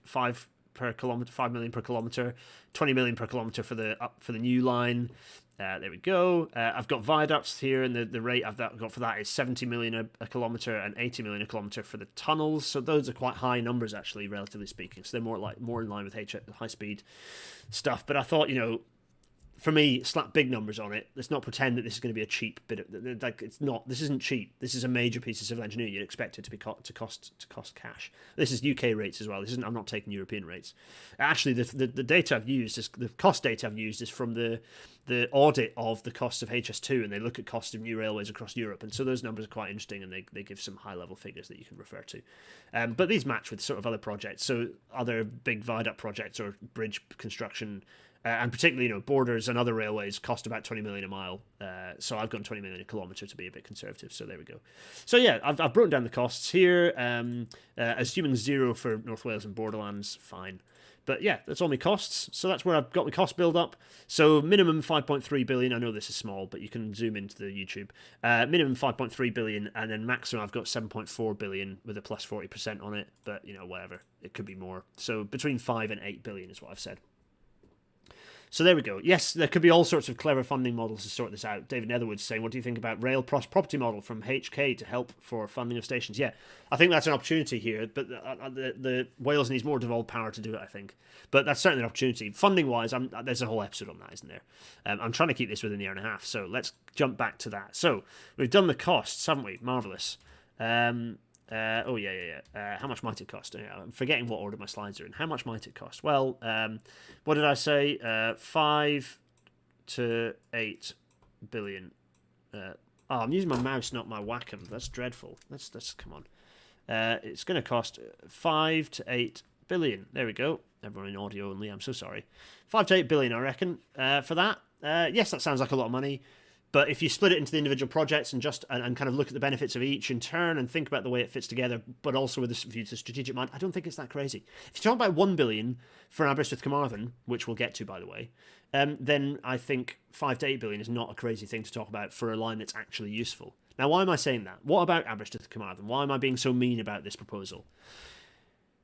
per kilometre, 5 million per kilometre, 20 million per kilometre for the new line. There we go. I've got viaducts here, and the rate I've got for that is 70 million a kilometre and 80 million a kilometre for the tunnels. So those are quite high numbers, actually, relatively speaking. So they're more in line with high speed stuff. But I thought, for me, slap big numbers on it. Let's not pretend that this is going to be a cheap bit of, like, it's not. This isn't cheap. This is a major piece of civil engineering. You'd expect it to be cost cash. This is UK rates as well. I'm not taking European rates. Actually, the data I've used is the cost data I've used is from the audit of the cost of HS2, and they look at cost of new railways across Europe, and so those numbers are quite interesting, and they give some high level figures that you can refer to. But these match with sort of other projects, so other big viaduct projects or bridge construction. And particularly, borders and other railways cost about 20 million a mile. So I've gone 20 million a kilometre to be a bit conservative. So there we go. So yeah, I've broken down the costs here. Assuming 0 for North Wales and Borderlands, fine. But yeah, that's all my costs. So that's where I've got my cost build up. So minimum 5.3 billion. I know this is small, but you can zoom into the YouTube. Minimum 5.3 billion, and then maximum I've got 7.4 billion with a plus 40% on it. But whatever, it could be more. So between 5 and 8 billion is what I've said. So there we go. Yes, there could be all sorts of clever funding models to sort this out. David Netherwood's saying, what do you think about rail property model from HK to help for funding of stations? Yeah, I think that's an opportunity here, but the Wales needs more devolved power to do it, I think. But that's certainly an opportunity. Funding-wise, there's a whole episode on that, isn't there? I'm trying to keep this within the hour and a half, so let's jump back to that. So we've done the costs, haven't we? Marvellous. How much might it cost? I'm forgetting what order my slides are in. How much might it cost? Well, what did I say? 5 to 8 billion. I'm using my mouse, not my Wacom. That's dreadful. Let's come on. It's going to cost 5 to 8 billion. There we go. Everyone in audio only. I'm so sorry. 5 to 8 billion, I reckon, for that. Yes, that sounds like a lot of money. But if you split it into the individual projects and kind of look at the benefits of each in turn and think about the way it fits together, but also with a view to strategic mind, I don't think it's that crazy. If you talk about 1 billion for Aberystwyth Carmarthen, which we'll get to, by the way, then I think 5 to 8 billion is not a crazy thing to talk about for a line that's actually useful. Now, why am I saying that? What about Aberystwyth Carmarthen? Why am I being so mean about this proposal?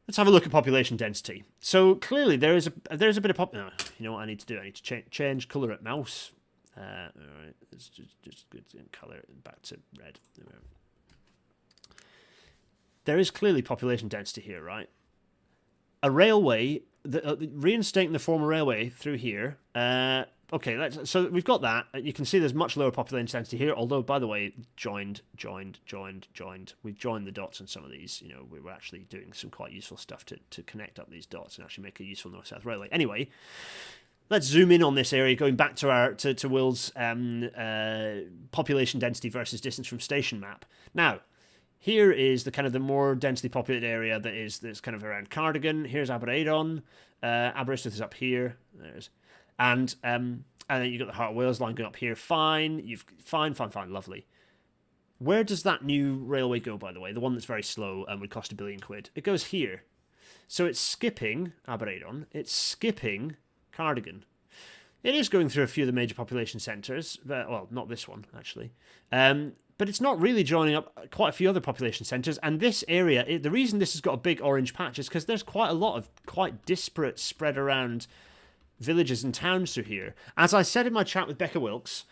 Let's have a look at population density. So clearly there is a bit of you know what I need to do? I need to change colour at mouse. All right, it's just good in colour back to red. There is clearly population density here, right? A railway, reinstating the former railway through here. Okay, so we've got that. You can see there's much lower population density here, although, by the way, joined. We've joined the dots on some of these. We were actually doing some quite useful stuff to connect up these dots and actually make a useful north-south railway. Anyway, let's zoom in on this area, going back to Will's population density versus distance from station map. Now, here is the kind of the more densely populated area that's kind of around Cardigan. Here's Aberaeron. Aberystwyth is up here. And then you've got the Heart of Wales line going up here. Fine, lovely. Where does that new railway go, by the way? The one that's very slow and would cost £1 billion. It goes here. So it's skipping Aberaeron. It's skipping Cardigan. It is going through a few of the major population centres. Well, not this one, actually. But it's not really joining up quite a few other population centres. And this area, the reason this has got a big orange patch is because there's quite a lot of quite disparate, spread around villages and towns through here. As I said in my chat with Becca Wilkes,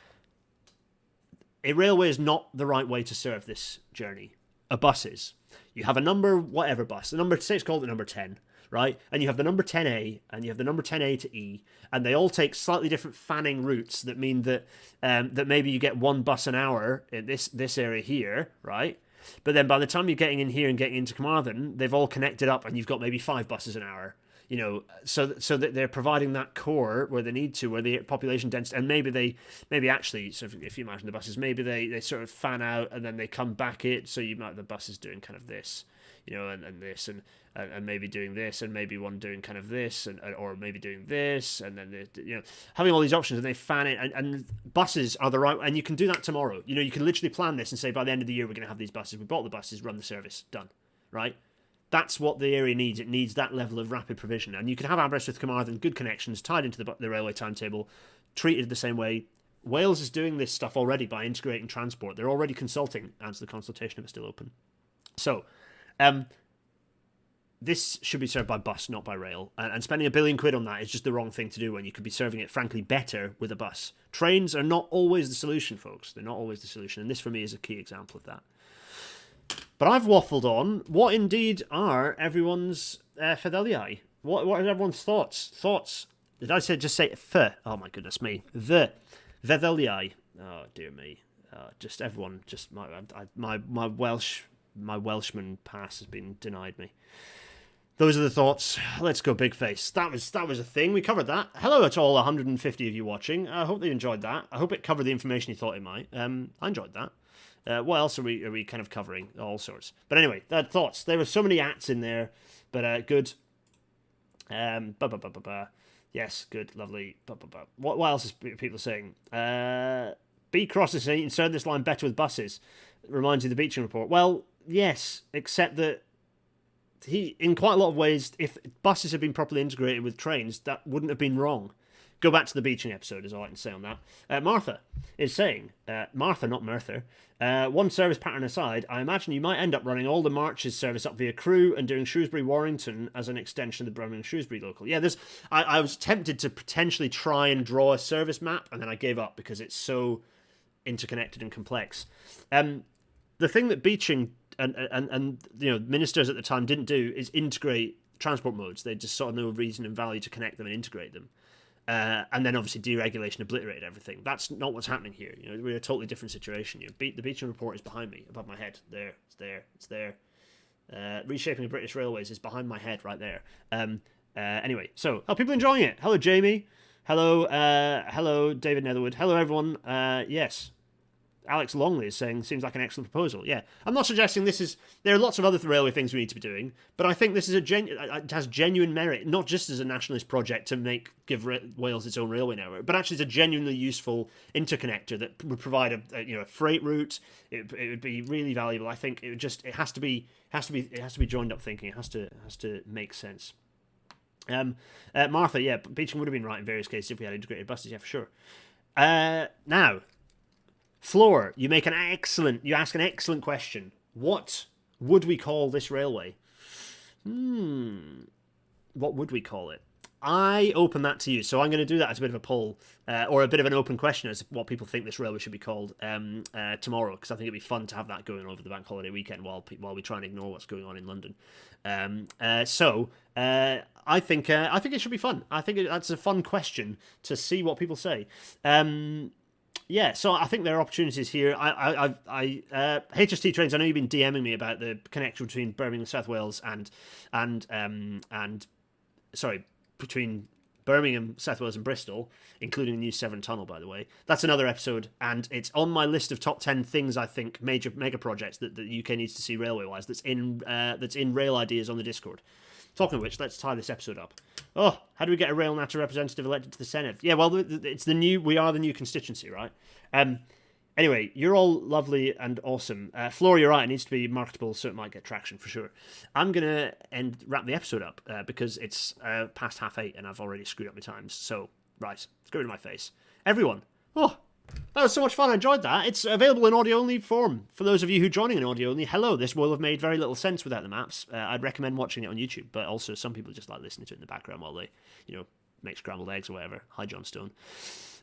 a railway is not the right way to serve this journey. A bus is. You have a number, whatever bus. The number, say it's called the number 10, right? And you have the number 10A, and you have the number 10A to E, and they all take slightly different fanning routes that mean that that maybe you get one bus an hour in this area here, right? But then by the time you're getting in here and getting into Carmarthen, they've all connected up, and you've got maybe 5 buses an hour. You know, so that they're providing that core where they need to, where the population density, and maybe actually, so if you imagine the buses, maybe they sort of fan out and then they come back so you might the buses doing kind of this, you know, and this and maybe doing this, and maybe one doing kind of this, or maybe doing this, and then you know, having all these options, and they fan it, and buses are the right, and you can do that tomorrow. You know, you can literally plan this and say by the end of the year we're going to have these buses. We bought the buses, run the service, done, right? That's what the area needs. It needs that level of rapid provision. And you can have Aberystwyth, Carmarthen, good connections, tied into the railway timetable, treated the same way. Wales is doing this stuff already by integrating transport. They're already consulting, as the consultation if it's still open. So, this should be served by bus, not by rail. And spending £1 billion on that is just the wrong thing to do when you could be serving it, frankly, better with a bus. Trains are not always the solution, folks. They're not always the solution. And this, for me, is a key example of that. But I've waffled on. What indeed are everyone's fideliae? What are everyone's thoughts? Thoughts? Did I just say th? Oh my goodness me. The fideliae. Oh dear me. Just everyone. Just my Welshman pass has been denied me. Those are the thoughts. Let's go big face. That was a thing. We covered that. Hello to all 150 of you watching. I hope you enjoyed that. I hope it covered the information you thought it might. I enjoyed that. What else are we kind of covering? All sorts. But anyway, thoughts. There were so many ats in there, but good. Yes, good, lovely. What else is people saying? B Cross is saying, insert this line better with buses. Reminds you of the Beeching report. Well, yes, except that in quite a lot of ways, if buses had been properly integrated with trains, that wouldn't have been wrong. Go back to the Beeching episode, is all I can say on that. Martha is saying, Martha, not Merthyr, one service pattern aside, I imagine you might end up running all the Marches service up via Crewe and doing Shrewsbury-Warrington as an extension of the Birmingham-Shrewsbury local. Yeah, I was tempted to potentially try and draw a service map, and then I gave up because it's so interconnected and complex. The thing that Beeching and you know, ministers at the time didn't do is integrate transport modes. They just saw no reason and value to connect them and integrate them. And then obviously deregulation obliterated everything. That's not what's happening here. You know, we're in a totally different situation. The Beeching report is behind me, above my head. It's there. Reshaping of British Railways is behind my head right there. Anyway, so are people enjoying it? Hello, Jamie. Hello, David Netherwood. Hello, everyone. Yes. Alex Longley is saying, seems like an excellent proposal. Yeah, I'm not suggesting there are lots of other railway things we need to be doing, but I think this is it has genuine merit, not just as a nationalist project to give Wales its own railway network, but actually it's a genuinely useful interconnector that would provide a freight route. It would be really valuable. I think it has to be joined up thinking. It has to make sense. Martha, yeah, Beeching would have been right in various cases if we had integrated buses. Yeah, for sure. Now. Floor, you ask an excellent question. What would we call this railway? What would we call it? I open that to you, so I'm going to do that as a bit of a poll, or a bit of an open question as to what people think this railway should be called tomorrow, because I think it'd be fun to have that going over the bank holiday weekend while we try and ignore what's going on in London. I think it should be fun. I think that's a fun question to see what people say. Yeah, so I think there are opportunities here. HST Trains, I know you've been DMing me about the connection between Birmingham, South Wales, between Birmingham, South Wales and Bristol, including the new Severn Tunnel, by the way. That's another episode, and it's on my list of top 10 things I think mega projects that the UK needs to see railway-wise. That's in Rail Ideas on the Discord. Talking of which, let's tie this episode up. Oh, how do we get a Rail Natter representative elected to the Senate? Yeah, well, we are the new constituency, right? Anyway, you're all lovely and awesome. Floor, you're right, it needs to be marketable so it might get traction, for sure. I'm going to wrap the episode up because it's past 8:30 and I've already screwed up my times. So, right, let's go rid of my face. Everyone, that was so much fun. I enjoyed that. It's available in audio-only form. For those of you who are joining in audio-only, hello. This will have made very little sense without the maps. I'd recommend watching it on YouTube, but also some people just like listening to it in the background while they, make scrambled eggs or whatever. Hi, John Stone.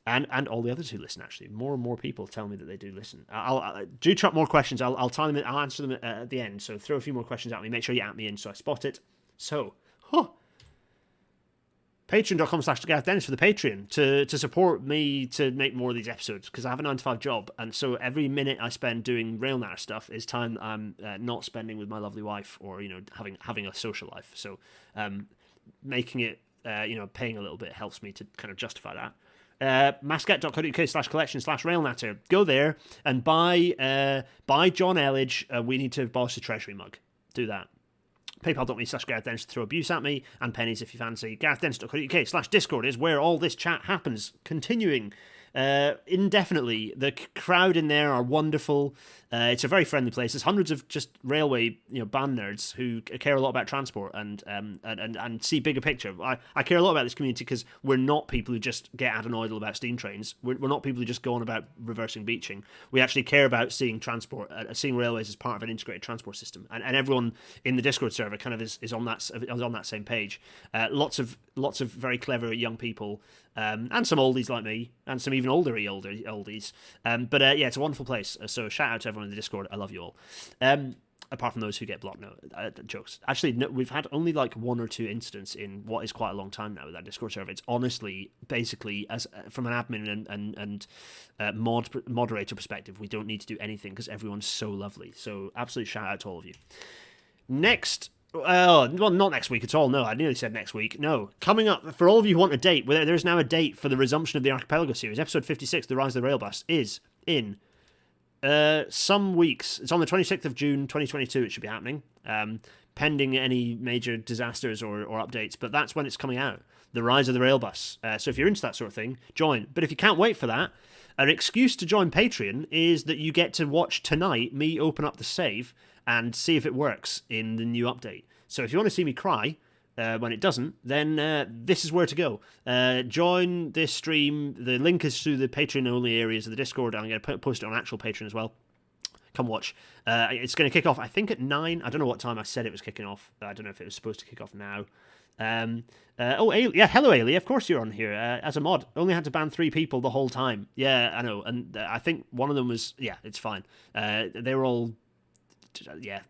And all the others who listen, actually. More and more people tell me that they do listen. I'll do chuck more questions. I'll tell them. I'll answer them at the end. So throw a few more questions at me. Make sure you at me in so I spot it. So, Patreon.com/GarethDennis for the Patreon to support me to make more of these episodes, because I have a 9-to-5 job, and so every minute I spend doing Railnatter stuff is time I'm not spending with my lovely wife, or having a social life. So making it paying a little bit helps me to kind of justify that. Masket.co.uk/collection/Railnatter. Go there and buy John Elledge We Need to Abolish the Treasury mug. Do that. PayPal.me/GarethDennis to throw abuse at me, and pennies if you fancy. GarethDennis.co.uk/Discord is where all this chat happens, continuing indefinitely. The crowd in there are wonderful. It's a very friendly place. There's hundreds of just railway band nerds who care a lot about transport and see bigger picture. I care a lot about this community because we're not people who just get adenoidal about steam trains. We're not people who just go on about reversing beaching. We actually care about seeing transport, seeing railways as part of an integrated transport system. And everyone in the Discord server kind of is on that same page. Lots of very clever young people, and some oldies like me, and some even oldies. But it's a wonderful place. So shout out to everyone in the Discord. I love you all. Apart from those who get blocked. No, jokes. Actually, no, we've had only like one or two incidents in what is quite a long time now with that Discord server. It's honestly, basically, as from an admin and moderator perspective, we don't need to do anything because everyone's so lovely. So absolute shout out to all of you. Next. Well, not next week at all. No, I nearly said next week. No, coming up, for all of you who want a date, there's now a date for the resumption of the Archipelago series. Episode 56, The Rise of the Rail Bus, is in some weeks. It's on the 26th of June, 2022. It should be happening, pending any major disasters or updates. But that's when it's coming out. The Rise of the Rail Bus. So if you're into that sort of thing, join. But if you can't wait for that, an excuse to join Patreon is that you get to watch tonight me open up the save and see if it works in the new update. So if you want to see me cry when it doesn't, then this is where to go. Join this stream. The link is through the Patreon-only areas of the Discord. I'm going to post it on actual Patreon as well. Come watch. It's going to kick off, I think, at 9. I don't know what time I said it was kicking off. I don't know if it was supposed to kick off now. Hello Ailey, of course you're on here as a mod. Only had to ban 3 people the whole time. Yeah, I know, and I think one of them was, it's fine. They were all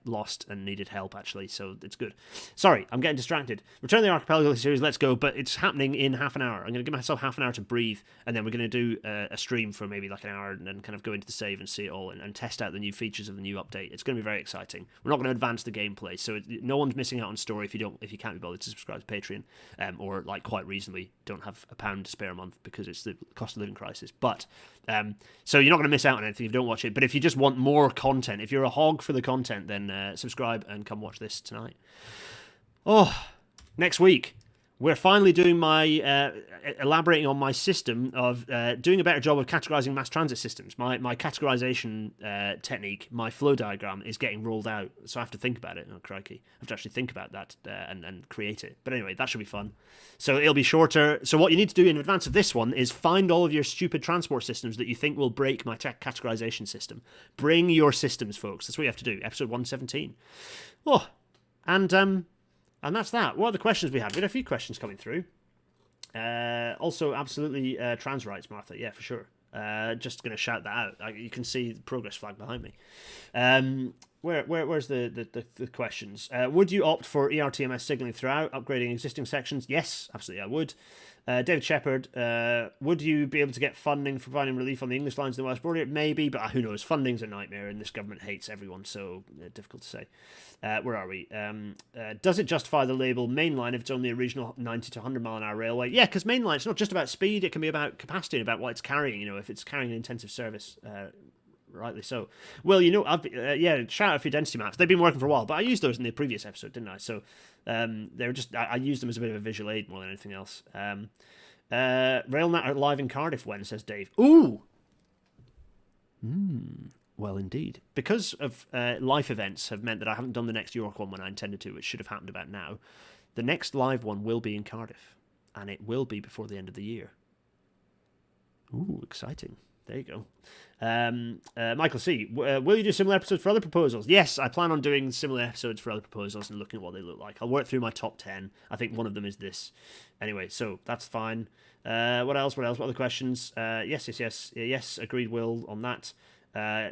lost and needed help, actually, so it's good. Sorry, I'm getting distracted. Return to the Archipelago series, let's go, but it's happening in half an hour. I'm going to give myself half an hour to breathe, and then we're going to do a stream for maybe like an hour and then kind of go into the save and see it all and test out the new features of the new update. It's going to be very exciting. We're not going to advance the gameplay, so no one's missing out on story if you can't be bothered to subscribe to Patreon, or like quite reasonably don't have £1 to spare a month because it's the cost of living crisis. But so you're not going to miss out on anything if you don't watch it. But if you just want more content, if you're a hog for the content, then subscribe and come watch this tonight. Next week we're finally doing my elaborating on my system of doing a better job of categorizing mass transit systems. My categorization technique, my flow diagram, is getting rolled out, so I have to think about it. Oh crikey, I have to actually think about that and create it. But anyway, that should be fun. So it'll be shorter. So what you need to do in advance of this one is find all of your stupid transport systems that you think will break my categorization system. Bring your systems, folks. That's what you have to do. Episode 117. And that's that. What are the questions we had? We had a few questions coming through. Also, absolutely trans rights, Martha. Yeah, for sure. Just going to shout that out. You can see the progress flag behind me. Where's the questions? Would you opt for ERTMS signalling throughout, upgrading existing sections? Yes, absolutely I would. David Shepherd, would you be able to get funding for providing relief on the English lines in the Welsh border? Maybe, but who knows? Funding's a nightmare, and this government hates everyone, so difficult to say. Where are we? Does it justify the label mainline if it's only a regional 90 to 100 mile an hour railway? Yeah, because mainline, it's not just about speed, it can be about capacity and about what it's carrying. If it's carrying an intensive service, rightly so. Well, shout out for your density maps. They've been working for a while, but I used those in the previous episode, didn't I? So they were just, I used them as a bit of a visual aid more than anything else. Railnatter live in Cardiff when, says Dave. Ooh! Well, indeed. Because of life events have meant that I haven't done the next York one when I intended to, which should have happened about now. The next live one will be in Cardiff, and it will be before the end of the year. Ooh, exciting. There you go. Michael C. Will you do similar episodes for other proposals? Yes, I plan on doing similar episodes for other proposals and looking at what they look like. I'll work through my top 10. I think one of them is this. Anyway, so that's fine. What else? What other questions? Yes, agreed, Will, on that.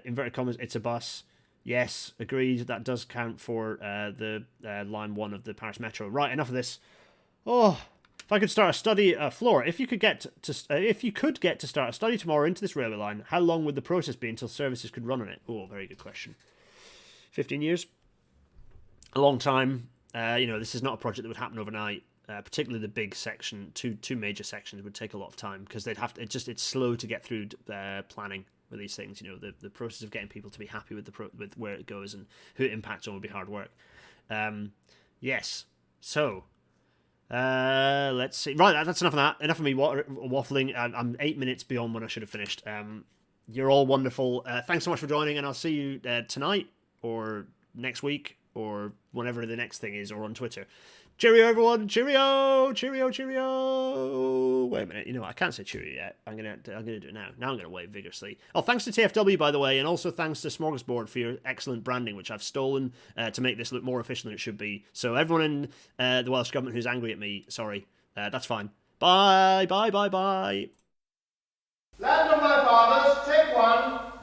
Inverted commas, it's a bus. Yes, agreed. That does count for the line 1 of the Paris Metro. Right, enough of this. Oh, if I could start a study, Flora, if you could get to start a study tomorrow into this railway line, how long would the process be until services could run on it? Oh, very good question. 15 years, a long time. This is not a project that would happen overnight. Particularly the big section, two major sections would take a lot of time because they'd have to. It's slow to get through planning with these things. The process of getting people to be happy with with where it goes and who it impacts on would be hard work. Yes, so. Let's see. Right, that's enough of that. Enough of me waffling. I'm 8 minutes beyond when I should have finished. You're all wonderful. Thanks so much for joining, and I'll see you tonight or next week or whenever the next thing is, or on Twitter. Cheerio, everyone! Cheerio! Cheerio! Cheerio! Wait a minute. I can't say cheerio yet. I'm gonna do it now. Now I'm gonna wave vigorously. Oh, thanks to TFW, by the way, and also thanks to Smorgasbord for your excellent branding, which I've stolen to make this look more official than it should be. So everyone in the Welsh government who's angry at me, sorry. That's fine. Bye, bye, bye, bye. Land of my fathers, take one.